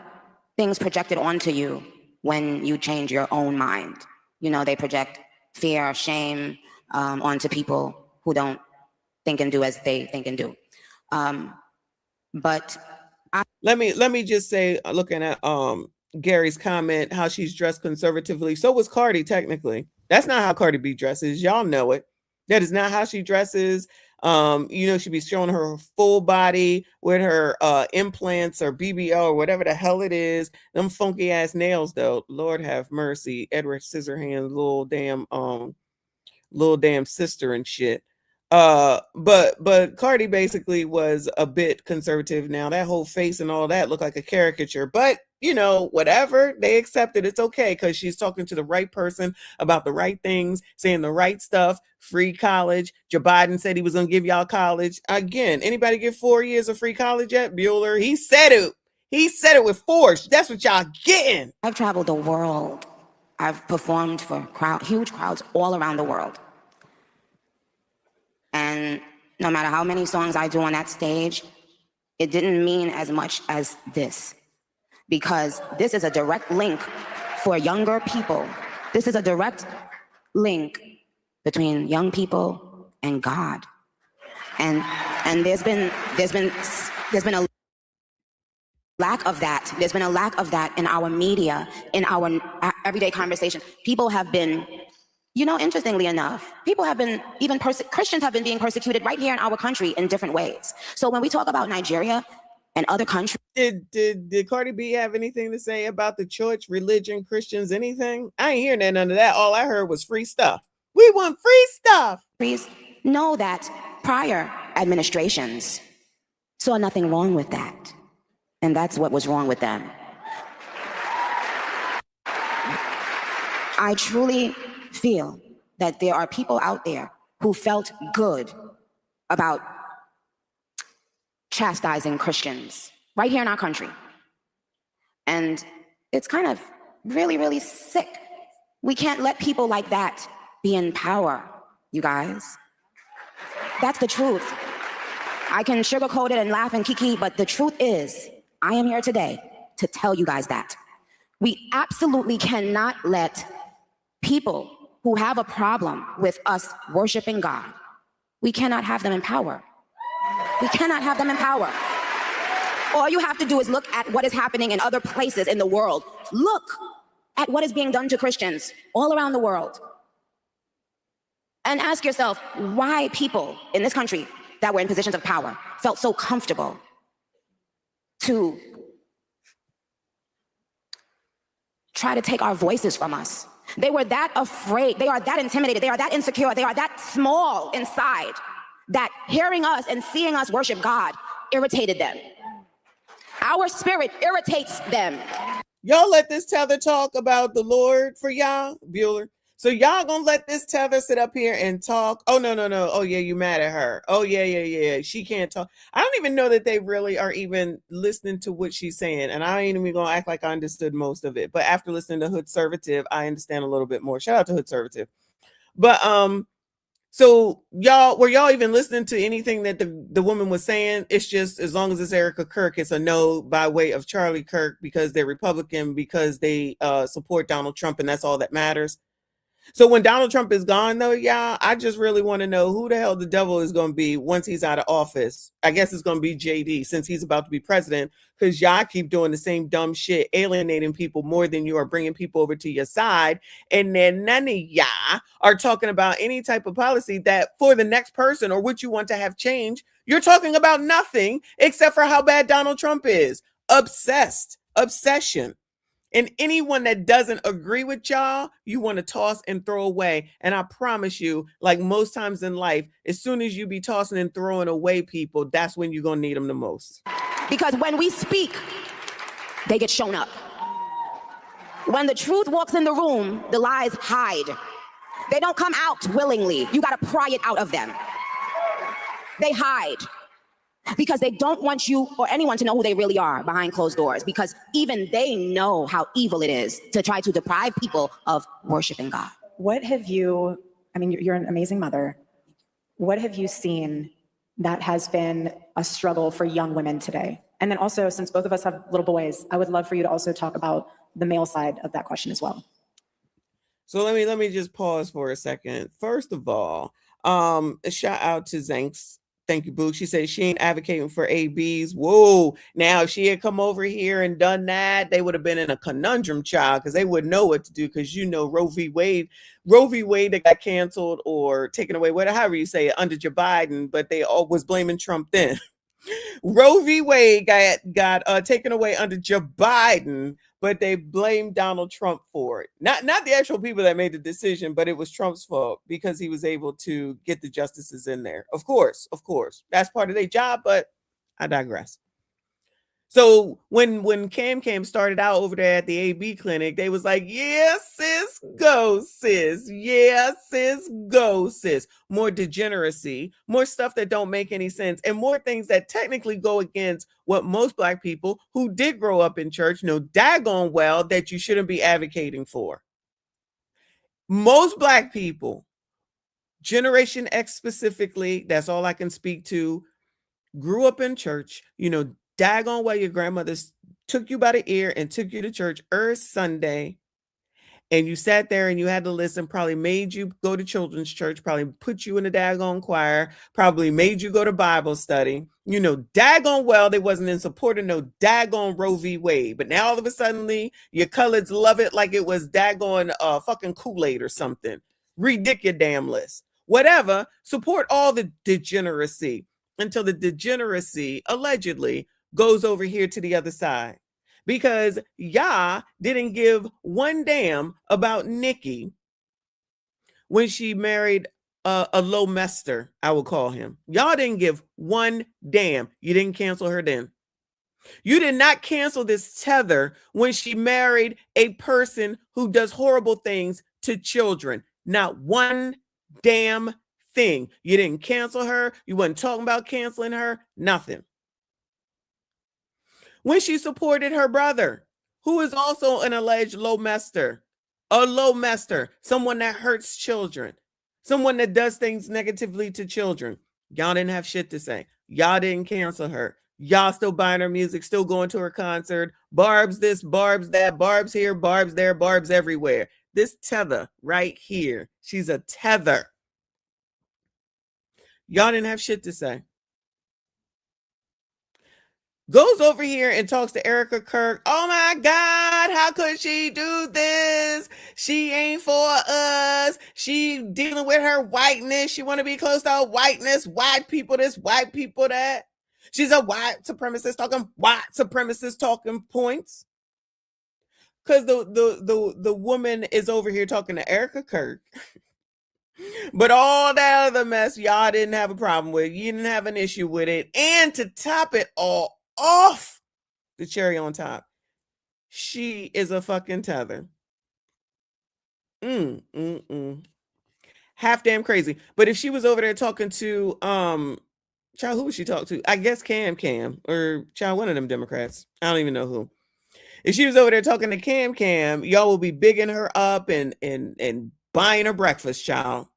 things projected onto you when you change your own mind. They project fear, shame, onto people who don't think and do as they think and do. But let me just say, looking at Gary's comment, how she's dressed conservatively. So was Cardi, technically. That's not how Cardi B dresses. Y'all know it. That is not how she dresses. She be showing her full body with her implants or BBL or whatever the hell it is. Them funky ass nails, though. Lord have mercy. Edward Scissorhands, little damn sister and shit. But Cardi basically was a bit conservative. Now that whole face and all that looked like a caricature, but you know, whatever, they accept it. It's okay because she's talking to the right person about the right things, saying the right stuff. Free college. Joe Biden said he was gonna give y'all college. Again, anybody get 4 years of free college yet? Bueller, he said it. He said it with force. That's what y'all getting. I've traveled the world. I've performed for huge crowds all around the world. And no matter how many songs I do on that stage, it didn't mean as much as this. Because this is a direct link for younger people. This is a direct link between young people and God. And there's been a lack of that. There's been a lack of that in our media, in our everyday conversation. People have been, you know, interestingly enough, people have been, even Christians have been being persecuted right here in our country in different ways. So when we talk about Nigeria and other countries. Did Cardi B have anything to say about the church, religion, Christians, anything? I ain't hearing none of that. All I heard was free stuff. We want free stuff. Please know that prior administrations saw nothing wrong with that. And that's what was wrong with them. I truly feel that there are people out there who felt good about chastising Christians right here in our country. And it's kind of really, really sick. We can't let people like that be in power, you guys. That's the truth. I can sugarcoat it and laugh and kiki, but the truth is, I am here today to tell you guys that. We absolutely cannot let people who have a problem with us worshiping God, we cannot have them in power. We cannot have them in power. All you have to do is look at what is happening in other places in the world. Look at what is being done to Christians all around the world. And ask yourself why people in this country that were in positions of power felt so comfortable to try to take our voices from us. They were that afraid, they are that intimidated, they are that insecure, they are that small inside that hearing us and seeing us worship God irritated them. Our spirit irritates them. Y'all let this tether talk about the Lord for y'all, Bueller. So y'all gonna let this tether sit up here and talk? Oh, no. Oh, yeah, you mad at her. Oh, yeah. She can't talk. I don't even know that they really are even listening to what she's saying. And I ain't even gonna act like I understood most of it. But after listening to Hood Servative, I understand a little bit more. Shout out to Hood Servative. But so were y'all even listening to anything that the woman was saying? It's just as long as it's Erica Kirk, it's a no by way of Charlie Kirk because they're Republican, because they support Donald Trump, and that's all that matters. So when Donald Trump is gone, though, y'all, I just really want to know who the hell the devil is going to be once he's out of office. I guess it's going to be JD since he's about to be president, because y'all keep doing the same dumb shit, alienating people more than you are bringing people over to your side. And then none of y'all are talking about any type of policy that for the next person or what you want to have change. You're talking about nothing except for how bad Donald Trump is. Obsession. And anyone that doesn't agree with y'all, you want to toss and throw away. And I promise you, like most times in life, as soon as you be tossing and throwing away people, that's when you're going to need them the most. Because when we speak, they get shown up. When the truth walks in the room, the lies hide. They don't come out willingly. You got to pry it out of them. They hide. Because they don't want you or anyone to know who they really are behind closed doors, because even they know how evil it is to try to deprive people of worshiping God. What have you, I mean, you're an amazing mother. What have you seen that has been a struggle for young women today? And then also, since both of us have little boys, I would love for you to also talk about the male side of that question as well. So let me just pause for a second. First of all, a shout out to Zanks. Thank you, Boo. She said she ain't advocating for ABs. Whoa. Now, if she had come over here and done that, they would have been in a conundrum, child, because they wouldn't know what to do. Because, you know, Roe v. Wade that got canceled or taken away, whatever, however you say it, under Joe Biden, but they all was blaming Trump then. Roe v. Wade got taken away under Joe Biden, but they blamed Donald Trump for it. Not the actual people that made the decision, but it was Trump's fault because he was able to get the justices in there. Of course, that's part of their job, but I digress. So when Cam started out over there at the AB clinic, they was like, yeah, sis, go, sis. Yeah, sis, go, sis. More degeneracy, more stuff that don't make any sense, and more things that technically go against what most Black people who did grow up in church know daggone well that you shouldn't be advocating for. Most Black people, Generation X specifically, that's all I can speak to, grew up in church, daggone well your grandmothers took you by the ear and took you to church every Sunday, and you sat there and you had to listen, probably made you go to children's church, probably put you in the daggone choir, probably made you go to Bible study. Daggone well they wasn't in support of no daggone Roe v. Wade. But now all of a sudden your coloreds love it like it was daggone fucking Kool-Aid or something. Ridic your damn list. Whatever, support all the degeneracy until the degeneracy allegedly goes over here to the other side, because y'all didn't give one damn about Nikki when she married a low mester, I will call him. Y'all didn't give one damn. You didn't cancel her then. You did not cancel this tether when she married a person who does horrible things to children. Not one damn thing. You didn't cancel her. You wasn't talking about canceling her. Nothing. When she supported her brother, who is also an alleged low mester, someone that hurts children, someone that does things negatively to children. Y'all didn't have shit to say. Y'all didn't cancel her. Y'all still buying her music, still going to her concert. Barb's this, Barb's that, Barb's here, Barb's there, Barb's everywhere. This tether right here, she's a tether. Y'all didn't have shit to say. Goes over here and talks to Erica Kirk. Oh my God, how could she do this? She ain't for us. She dealing with her whiteness. She want to be close to her whiteness. White people this, white people that. She's a white supremacist talking points. Because the woman is over here talking to Erica Kirk. But all that other mess, y'all didn't have a problem with. You didn't have an issue with it. And to top it all off, the cherry on top, she is a fucking tether. Half damn crazy. But if she was over there talking to child, who was she talking to? I guess Cam or child, one of them Democrats. I don't even know who. If she was over there talking to Cam, y'all will be bigging her up and buying her breakfast, child.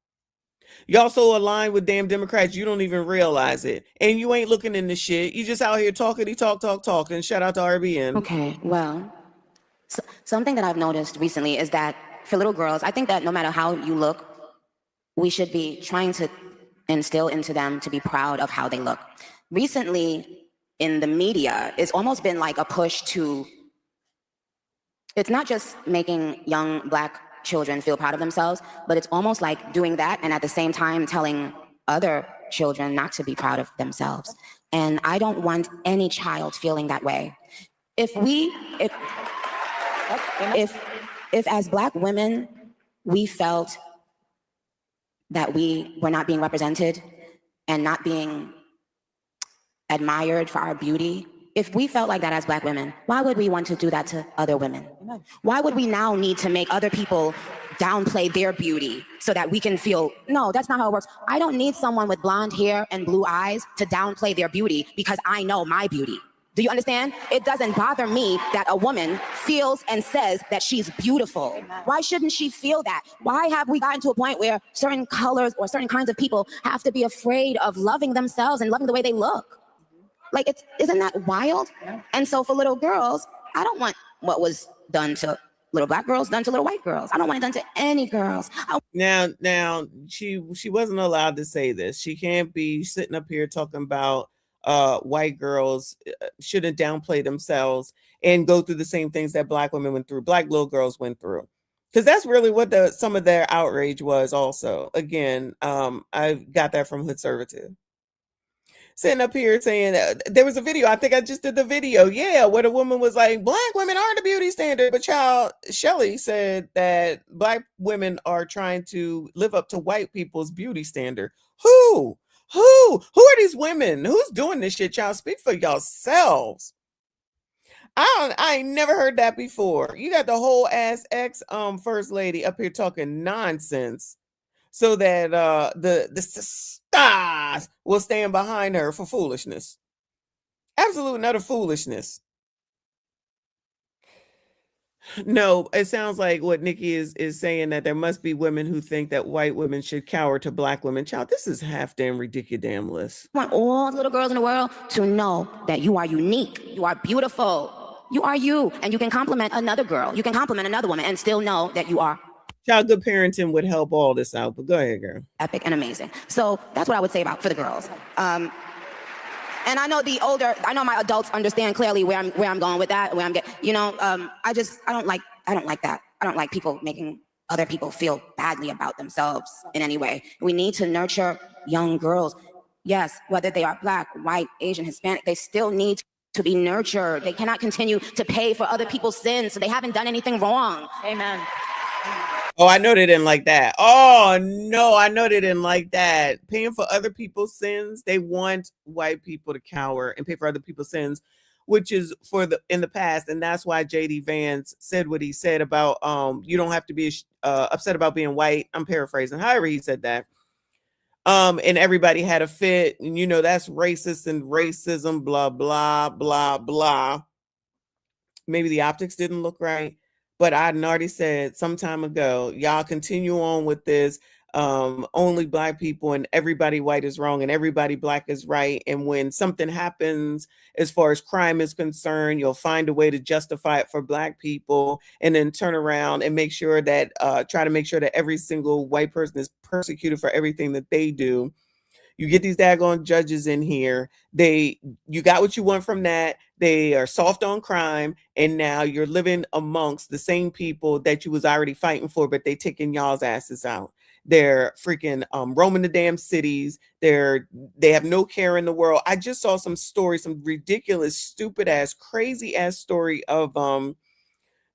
Y'all so aligned with damn Democrats, you don't even realize it. And you ain't looking into shit. You just out here talking. Shout out to RBN. Okay, well, something that I've noticed recently is that for little girls, I think that no matter how you look, we should be trying to instill into them to be proud of how they look. Recently, in the media, it's almost been like a push to, it's not just making young Black children feel proud of themselves, but it's almost like doing that and at the same time telling other children not to be proud of themselves. And I don't want any child feeling that way. If as Black women, we felt that we were not being represented and not being admired for our beauty, if we felt like that as Black women, why would we want to do that to other women? Why would we now need to make other people downplay their beauty so that we can feel, no, that's not how it works. I don't need someone with blonde hair and blue eyes to downplay their beauty because I know my beauty. Do you understand? It doesn't bother me that a woman feels and says that she's beautiful. Why shouldn't she feel that? Why have we gotten to a point where certain colors or certain kinds of people have to be afraid of loving themselves and loving the way they look? Like, isn't that wild? And so for little girls, I don't want what was done to little Black girls done to little white girls. I don't want it done to any girls. Now she wasn't allowed to say this. She can't be sitting up here talking about white girls shouldn't downplay themselves and go through the same things that Black women went through, Black little girls went through. Because that's really what some of their outrage was also. Again, I got that from Hood Conservative. sitting up here saying there was a video. I think I just did the video. Yeah, where the woman was like, Black women are the beauty standard. But child, Shelly said that Black women are trying to live up to white people's beauty standard. Who? Who are these women? Who's doing this shit? Y'all speak for yourselves. I ain't never heard that before. You got the whole ass ex first lady up here talking nonsense so that the stars will stand behind her for foolishness. Absolute and utter foolishness. No, it sounds like what Nikki is saying, that there must be women who think that white women should cower to Black women. Child, this is half damn ridiculous. I want all the little girls in the world to know that you are unique, you are beautiful, you are you, and you can compliment another girl, you can compliment another woman and still know that you are. Child, good parenting would help all this out, but go ahead, girl. Epic and amazing. So that's what I would say for the girls. And I know I know my adults understand clearly where I'm going with that, where I'm getting, I don't like that. I don't like people making other people feel badly about themselves in any way. We need to nurture young girls. Yes, whether they are Black, white, Asian, Hispanic, they still need to be nurtured. They cannot continue to pay for other people's sins, so they haven't done anything wrong. Amen. Oh, I know they didn't like that. Oh, no, I know they didn't like that. Paying for other people's sins. They want white people to cower and pay for other people's sins, which is in the past. And that's why JD Vance said what he said about you don't have to be upset about being white. I'm paraphrasing. However, he said that. And everybody had a fit. And, that's racist and racism, blah, blah, blah, blah. Maybe the optics didn't look right. But I already said some time ago, y'all continue on with this. Only Black people and everybody white is wrong and everybody Black is right. And when something happens as far as crime is concerned, you'll find a way to justify it for Black people and then turn around and make sure that try to make sure that every single white person is persecuted for everything that they do. You get these daggone judges in here. You got what you want from that. They are soft on crime. And now you're living amongst the same people that you was already fighting for, but they taking y'all's asses out. They're freaking roaming the damn cities. They have no care in the world. I just saw some story, some ridiculous, stupid ass, crazy ass story of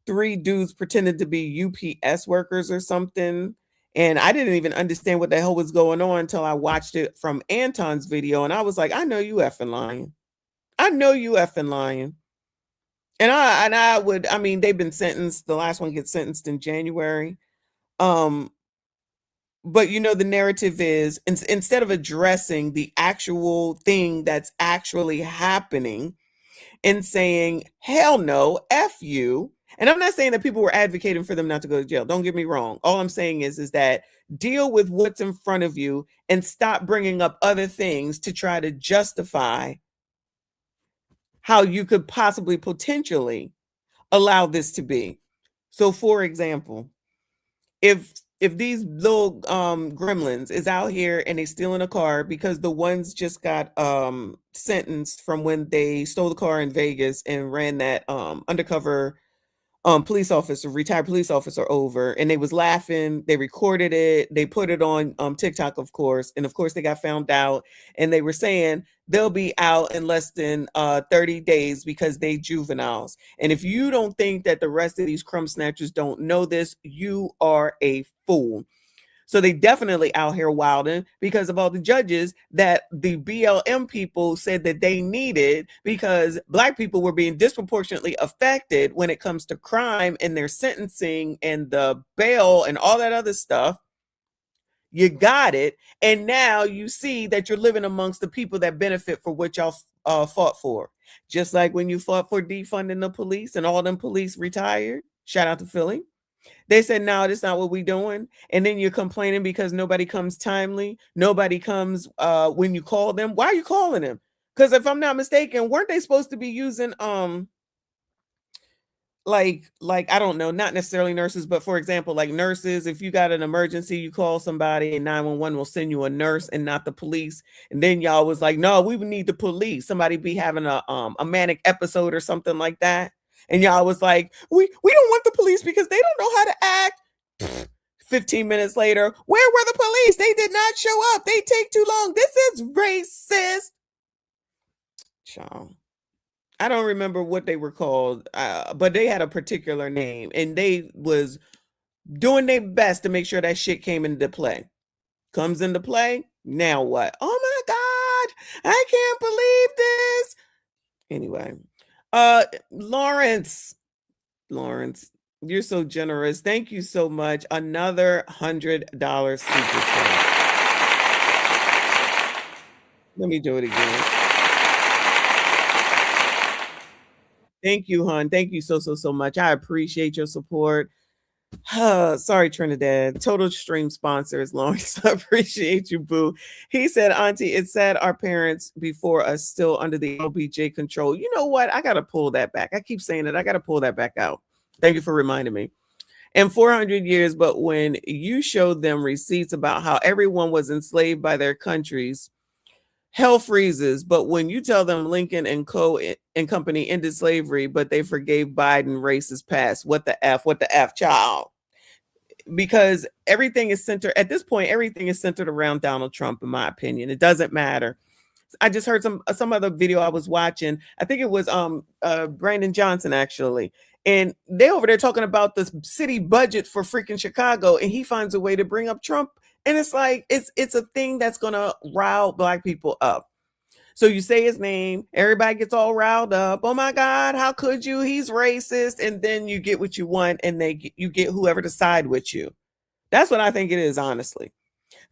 3 dudes pretending to be UPS workers or something. And I didn't even understand what the hell was going on until I watched it from Anton's video. And I was like, I know you effing lying. I know you effing lying. And they've been sentenced. The last one gets sentenced in January. But the narrative is instead of addressing the actual thing that's actually happening and saying, hell no, F you. And I'm not saying that people were advocating for them not to go to jail. Don't get me wrong. All I'm saying is that deal with what's in front of you and stop bringing up other things to try to justify how you could possibly potentially allow this to be. So, for example, if these little gremlins is out here and they stealing a car because the ones just got sentenced from when they stole the car in Vegas and ran that undercover retired police officer over, and they was laughing, they recorded it, they put it on TikTok, of course, and of course they got found out, and they were saying they'll be out in less than 30 days because they juveniles. And if you don't think that the rest of these crumb snatchers don't know this, you are a fool. So they definitely out here wilding because of all the judges that the BLM people said that they needed, because Black people were being disproportionately affected when it comes to crime and their sentencing and the bail and all that other stuff. You got it. And now you see that you're living amongst the people that benefit for what y'all fought for. Just like when you fought for defunding the police and all them police retired. Shout out to Philly. They said, no, that's not what we're doing. And then you're complaining because nobody comes timely. Nobody comes when you call them. Why are you calling them? Because if I'm not mistaken, weren't they supposed to be using like I don't know, not necessarily nurses, but for example, like nurses, if you got an emergency, you call somebody and 911 will send you a nurse and not the police. And then y'all was like, no, we would need the police. Somebody be having a manic episode or something like that. And y'all was like, we don't want the police because they don't know how to act. 15 minutes later, where were the police? They did not show up. They take too long. This is racist. Child. I don't remember what they were called, but they had a particular name, and they was doing their best to make sure that shit came into play. Comes into play, now what? Oh my God, I can't believe this. Anyway, Lawrence, you're so generous. Thank you so much. Another $100 super chat. Let me do it again. Thank you, hon. Thank you so much. I appreciate your support. Sorry, Trinidad. Total stream sponsors, Lawrence. I appreciate you, boo. He said, Auntie, it's sad our parents before us still under the LBJ control. You know what? I got to pull that back. I keep saying it. I got to pull that back out. Thank you for reminding me. And 400 years, but when you showed them receipts about how everyone was enslaved by their countries, hell freezes. But when you tell them Lincoln and company ended slavery, but they forgave Biden racist past, what the F, child? Because everything is centered at this point, everything is centered around Donald Trump, in my opinion. It doesn't matter. I just heard some other video I was watching. I think it was Brandon Johnson, actually. And they over there talking about the city budget for freaking Chicago, and he finds a way to bring up Trump. And it's like, it's a thing that's gonna rile Black people up. So you say his name, everybody gets all riled up. Oh my God, how could you? He's racist. And then you get what you want, and you get whoever to side with you. That's what I think it is, honestly.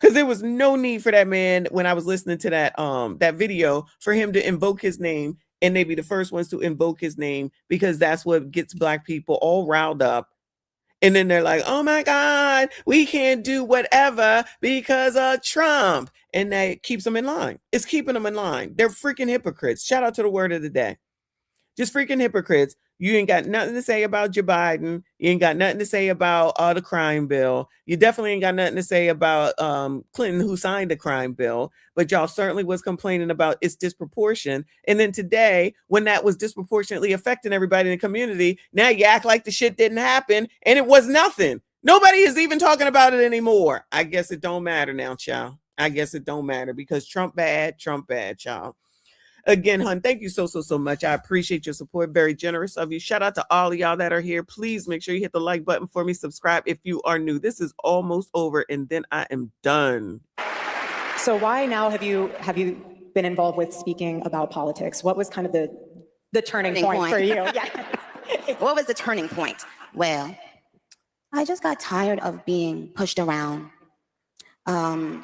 Because there was no need for that man, when I was listening to that video, for him to invoke his name, and they be the first ones to invoke his name, because that's what gets Black people all riled up. And then they're like, oh my God, we can't do whatever because of Trump. And that keeps them in line. It's keeping them in line. They're freaking hypocrites. Shout out to the word of the day. Just freaking hypocrites. You ain't got nothing to say about Joe Biden. You ain't got nothing to say about the crime bill. You definitely ain't got nothing to say about Clinton, who signed the crime bill. But y'all certainly was complaining about its disproportion. And then today, when that was disproportionately affecting everybody in the community, now you act like the shit didn't happen and it was nothing. Nobody is even talking about it anymore. I guess it don't matter now, child. I guess it don't matter because Trump bad, child. Again, hun, thank you so much. I appreciate your support. Very generous of you. Shout out to all of y'all that are here. Please make sure you hit the like button for me. Subscribe if you are new. This is almost over, and then I am done. So why now have you been involved with speaking about politics? What was kind of the turning point for you? Yeah. What was the turning point? Well, I just got tired of being pushed around. Yeah.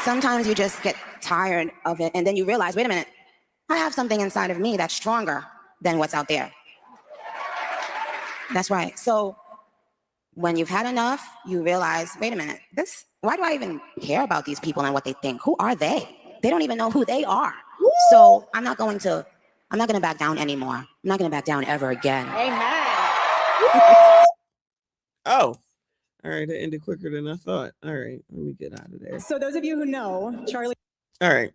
Sometimes you just get tired of it, and then you realize, wait a minute, I have something inside of me that's stronger than what's out there. That's right. So when you've had enough, you realize, wait a minute, why do I even care about these people and what they think? Who are they? They don't even know who they are. Woo! So I'm not going to back down anymore. I'm not going to back down ever again. Amen. Oh. All right, it ended quicker than I thought. All right, let me get out of there. So those of you who know, Charlie. All right.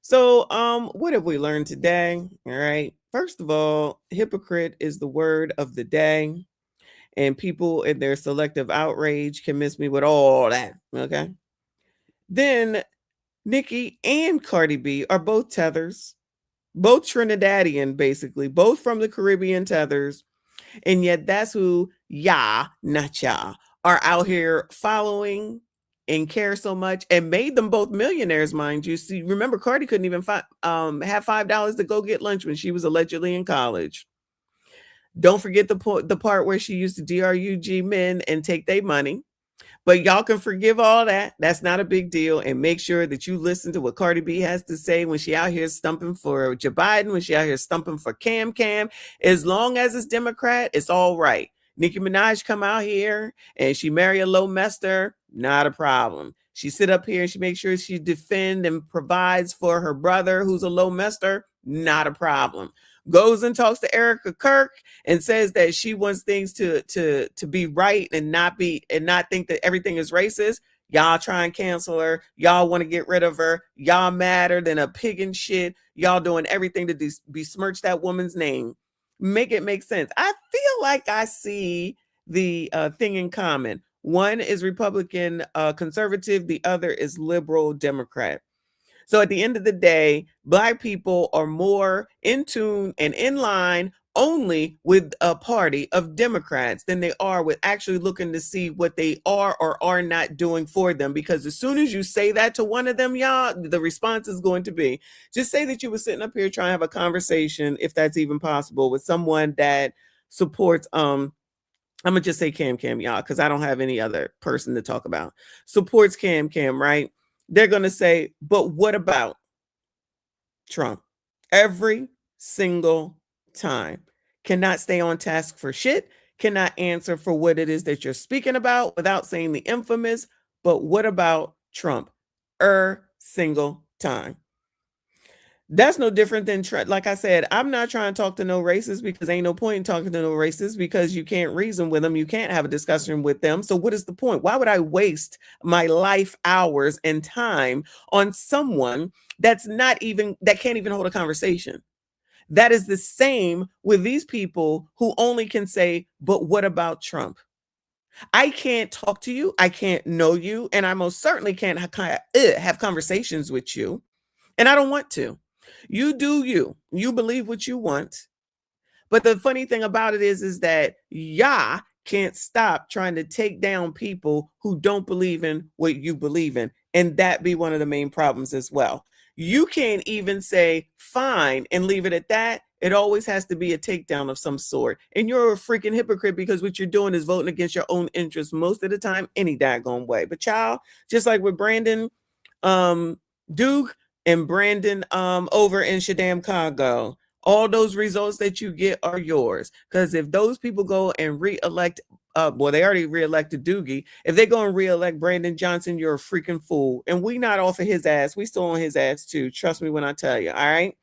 So, what have we learned today? All right. First of all, hypocrite is the word of the day, and people in their selective outrage can miss me with all that. Okay. Then Nicki and Cardi B are both tethers, both Trinidadian, basically, both from the Caribbean tethers. And yet that's who not y'all, are out here following and care so much, and made them both millionaires, mind you. See, remember, Cardi couldn't even have $5 to go get lunch when she was allegedly in college. Don't forget the part where she used to DRUG men and take their money. But y'all can forgive all that. That's not a big deal. And make sure that you listen to what Cardi B has to say when she out here stumping for Joe Biden, when she out here stumping for Cam. As long as it's Democrat, it's all right. Nicki Minaj come out here and she marry a low mester, not a problem. She sit up here and she makes sure she defend and provides for her brother who's a low mester, not a problem. Goes and talks to Erica Kirk and says that she wants things to be right and not think that everything is racist. Y'all try and cancel her. Y'all want to get rid of her. Y'all madder than a pig in shit. Y'all doing everything to besmirch that woman's name. Make it make sense. I feel like I see the thing in common. One is Republican conservative. The other is liberal Democrat. So at the end of the day, Black people are more in tune and in line only with a party of Democrats than they are with actually looking to see what they are or are not doing for them. Because as soon as you say that to one of them, y'all, the response is going to be, just say that you were sitting up here trying to have a conversation, if that's even possible, with someone that supports, I'm gonna just say Cam, y'all, because I don't have any other person to talk about. Supports Cam, right? They're gonna say, but what about Trump? Every single time. Cannot stay on task for shit, cannot answer for what it is that you're speaking about without saying the infamous, but what about Trump? Single time. That's no different than, like I said, I'm not trying to talk to no racists because ain't no point in talking to no racists because you can't reason with them. You can't have a discussion with them. So what is the point? Why would I waste my life hours and time on someone that can't even hold a conversation? That is the same with these people who only can say, but what about Trump? I can't talk to you. I can't know you. And I most certainly can't have conversations with you. And I don't want to. You do you. You believe what you want. But the funny thing about it is that y'all can't stop trying to take down people who don't believe in what you believe in. And that be one of the main problems as well. You can't even say fine and leave it at that. It always has to be a takedown of some sort. And you're a freaking hypocrite because what you're doing is voting against your own interests most of the time, any daggone way. But y'all, just like with Brandon Duke and Brandon over in Shaddam Congo, all those results that you get are yours. Because if those people go and re-elect, well, they already re-elected Doogie. If they go and re-elect Brandon Johnson, you're a freaking fool. And we not off of his ass. We still on his ass too. Trust me when I tell you. All right.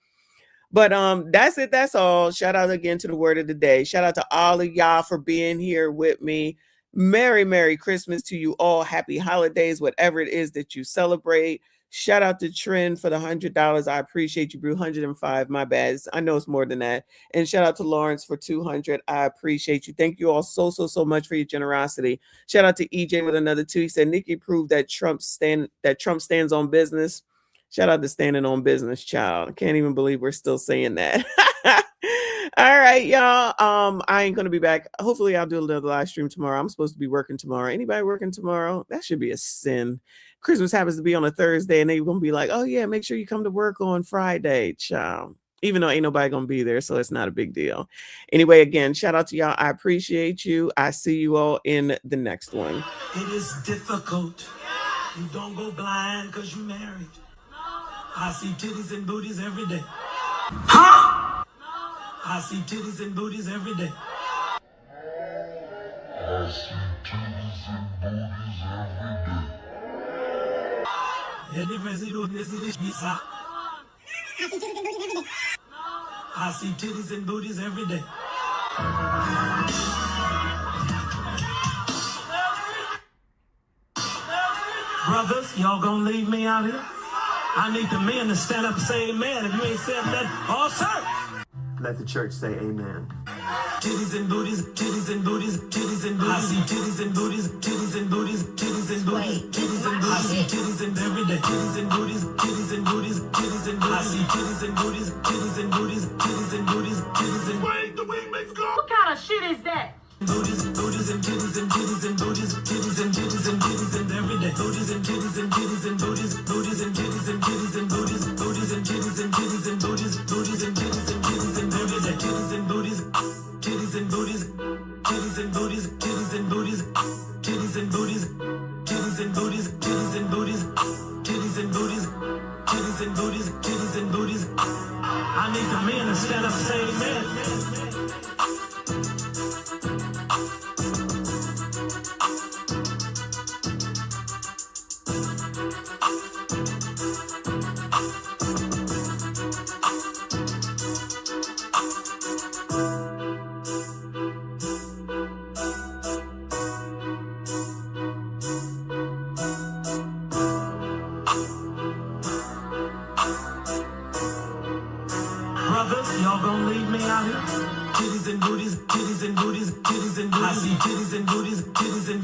But that's it. That's all. Shout out again to the word of the day. Shout out to all of y'all for being here with me. Merry Christmas to you all. Happy holidays, whatever it is that you celebrate. Shout out to Trend for the $100. I appreciate you, Brew. 105. My bad. I know it's more than that. And shout out to Lawrence for 200. I appreciate you. Thank you all so much for your generosity. Shout out to EJ with another 2. He said Nikki proved that Trump stands on business. Shout out to standing on business, child. I can't even believe we're still saying that. All right, y'all. I ain't gonna be back. Hopefully, I'll do another live stream tomorrow. I'm supposed to be working tomorrow. Anybody working tomorrow? That should be a sin. Christmas happens to be on a Thursday, and they're gonna be like, "Oh yeah, make sure you come to work on Friday, child." Even though ain't nobody gonna be there, so it's not a big deal. Anyway, again, shout out to y'all. I appreciate you. I see you all in the next one. It is difficult. You don't go blind because you married. I see titties and booties every day. Huh? I see titties and booties every day. I see titties and booties every day. I see titties and booties every day. Brothers, y'all gonna leave me out here? I need the men to stand up and say amen. If you ain't said that, all church. Let the church say amen. Titties and booties, titties and booties, titties and booties. I see titties and booties, titties and booties, titties and booties, titties and booties. I see titties and every day. Titties and booties, titties and booties, titties and booties. I see titties and booties, titties and booties, titties and booties, titties and booties. The wing makes go. What kind of shit is that? Booties and titties and booties, titties and titties and every day. Booties and titties and booties, booties and titties and booties, booties and titties and booties, booties and titties and every day. Titties and booties, titties and booties, titties and booties, titties and booties, titties and booties, titties and booties, titties and booties, titties and booties, titties and booties, titties and booties. I need the men to stand up and say amen. Brothers, y'all gonna leave me out here? Titties and booties, titties and booties, titties and booties. I see titties and booties, titties and booties.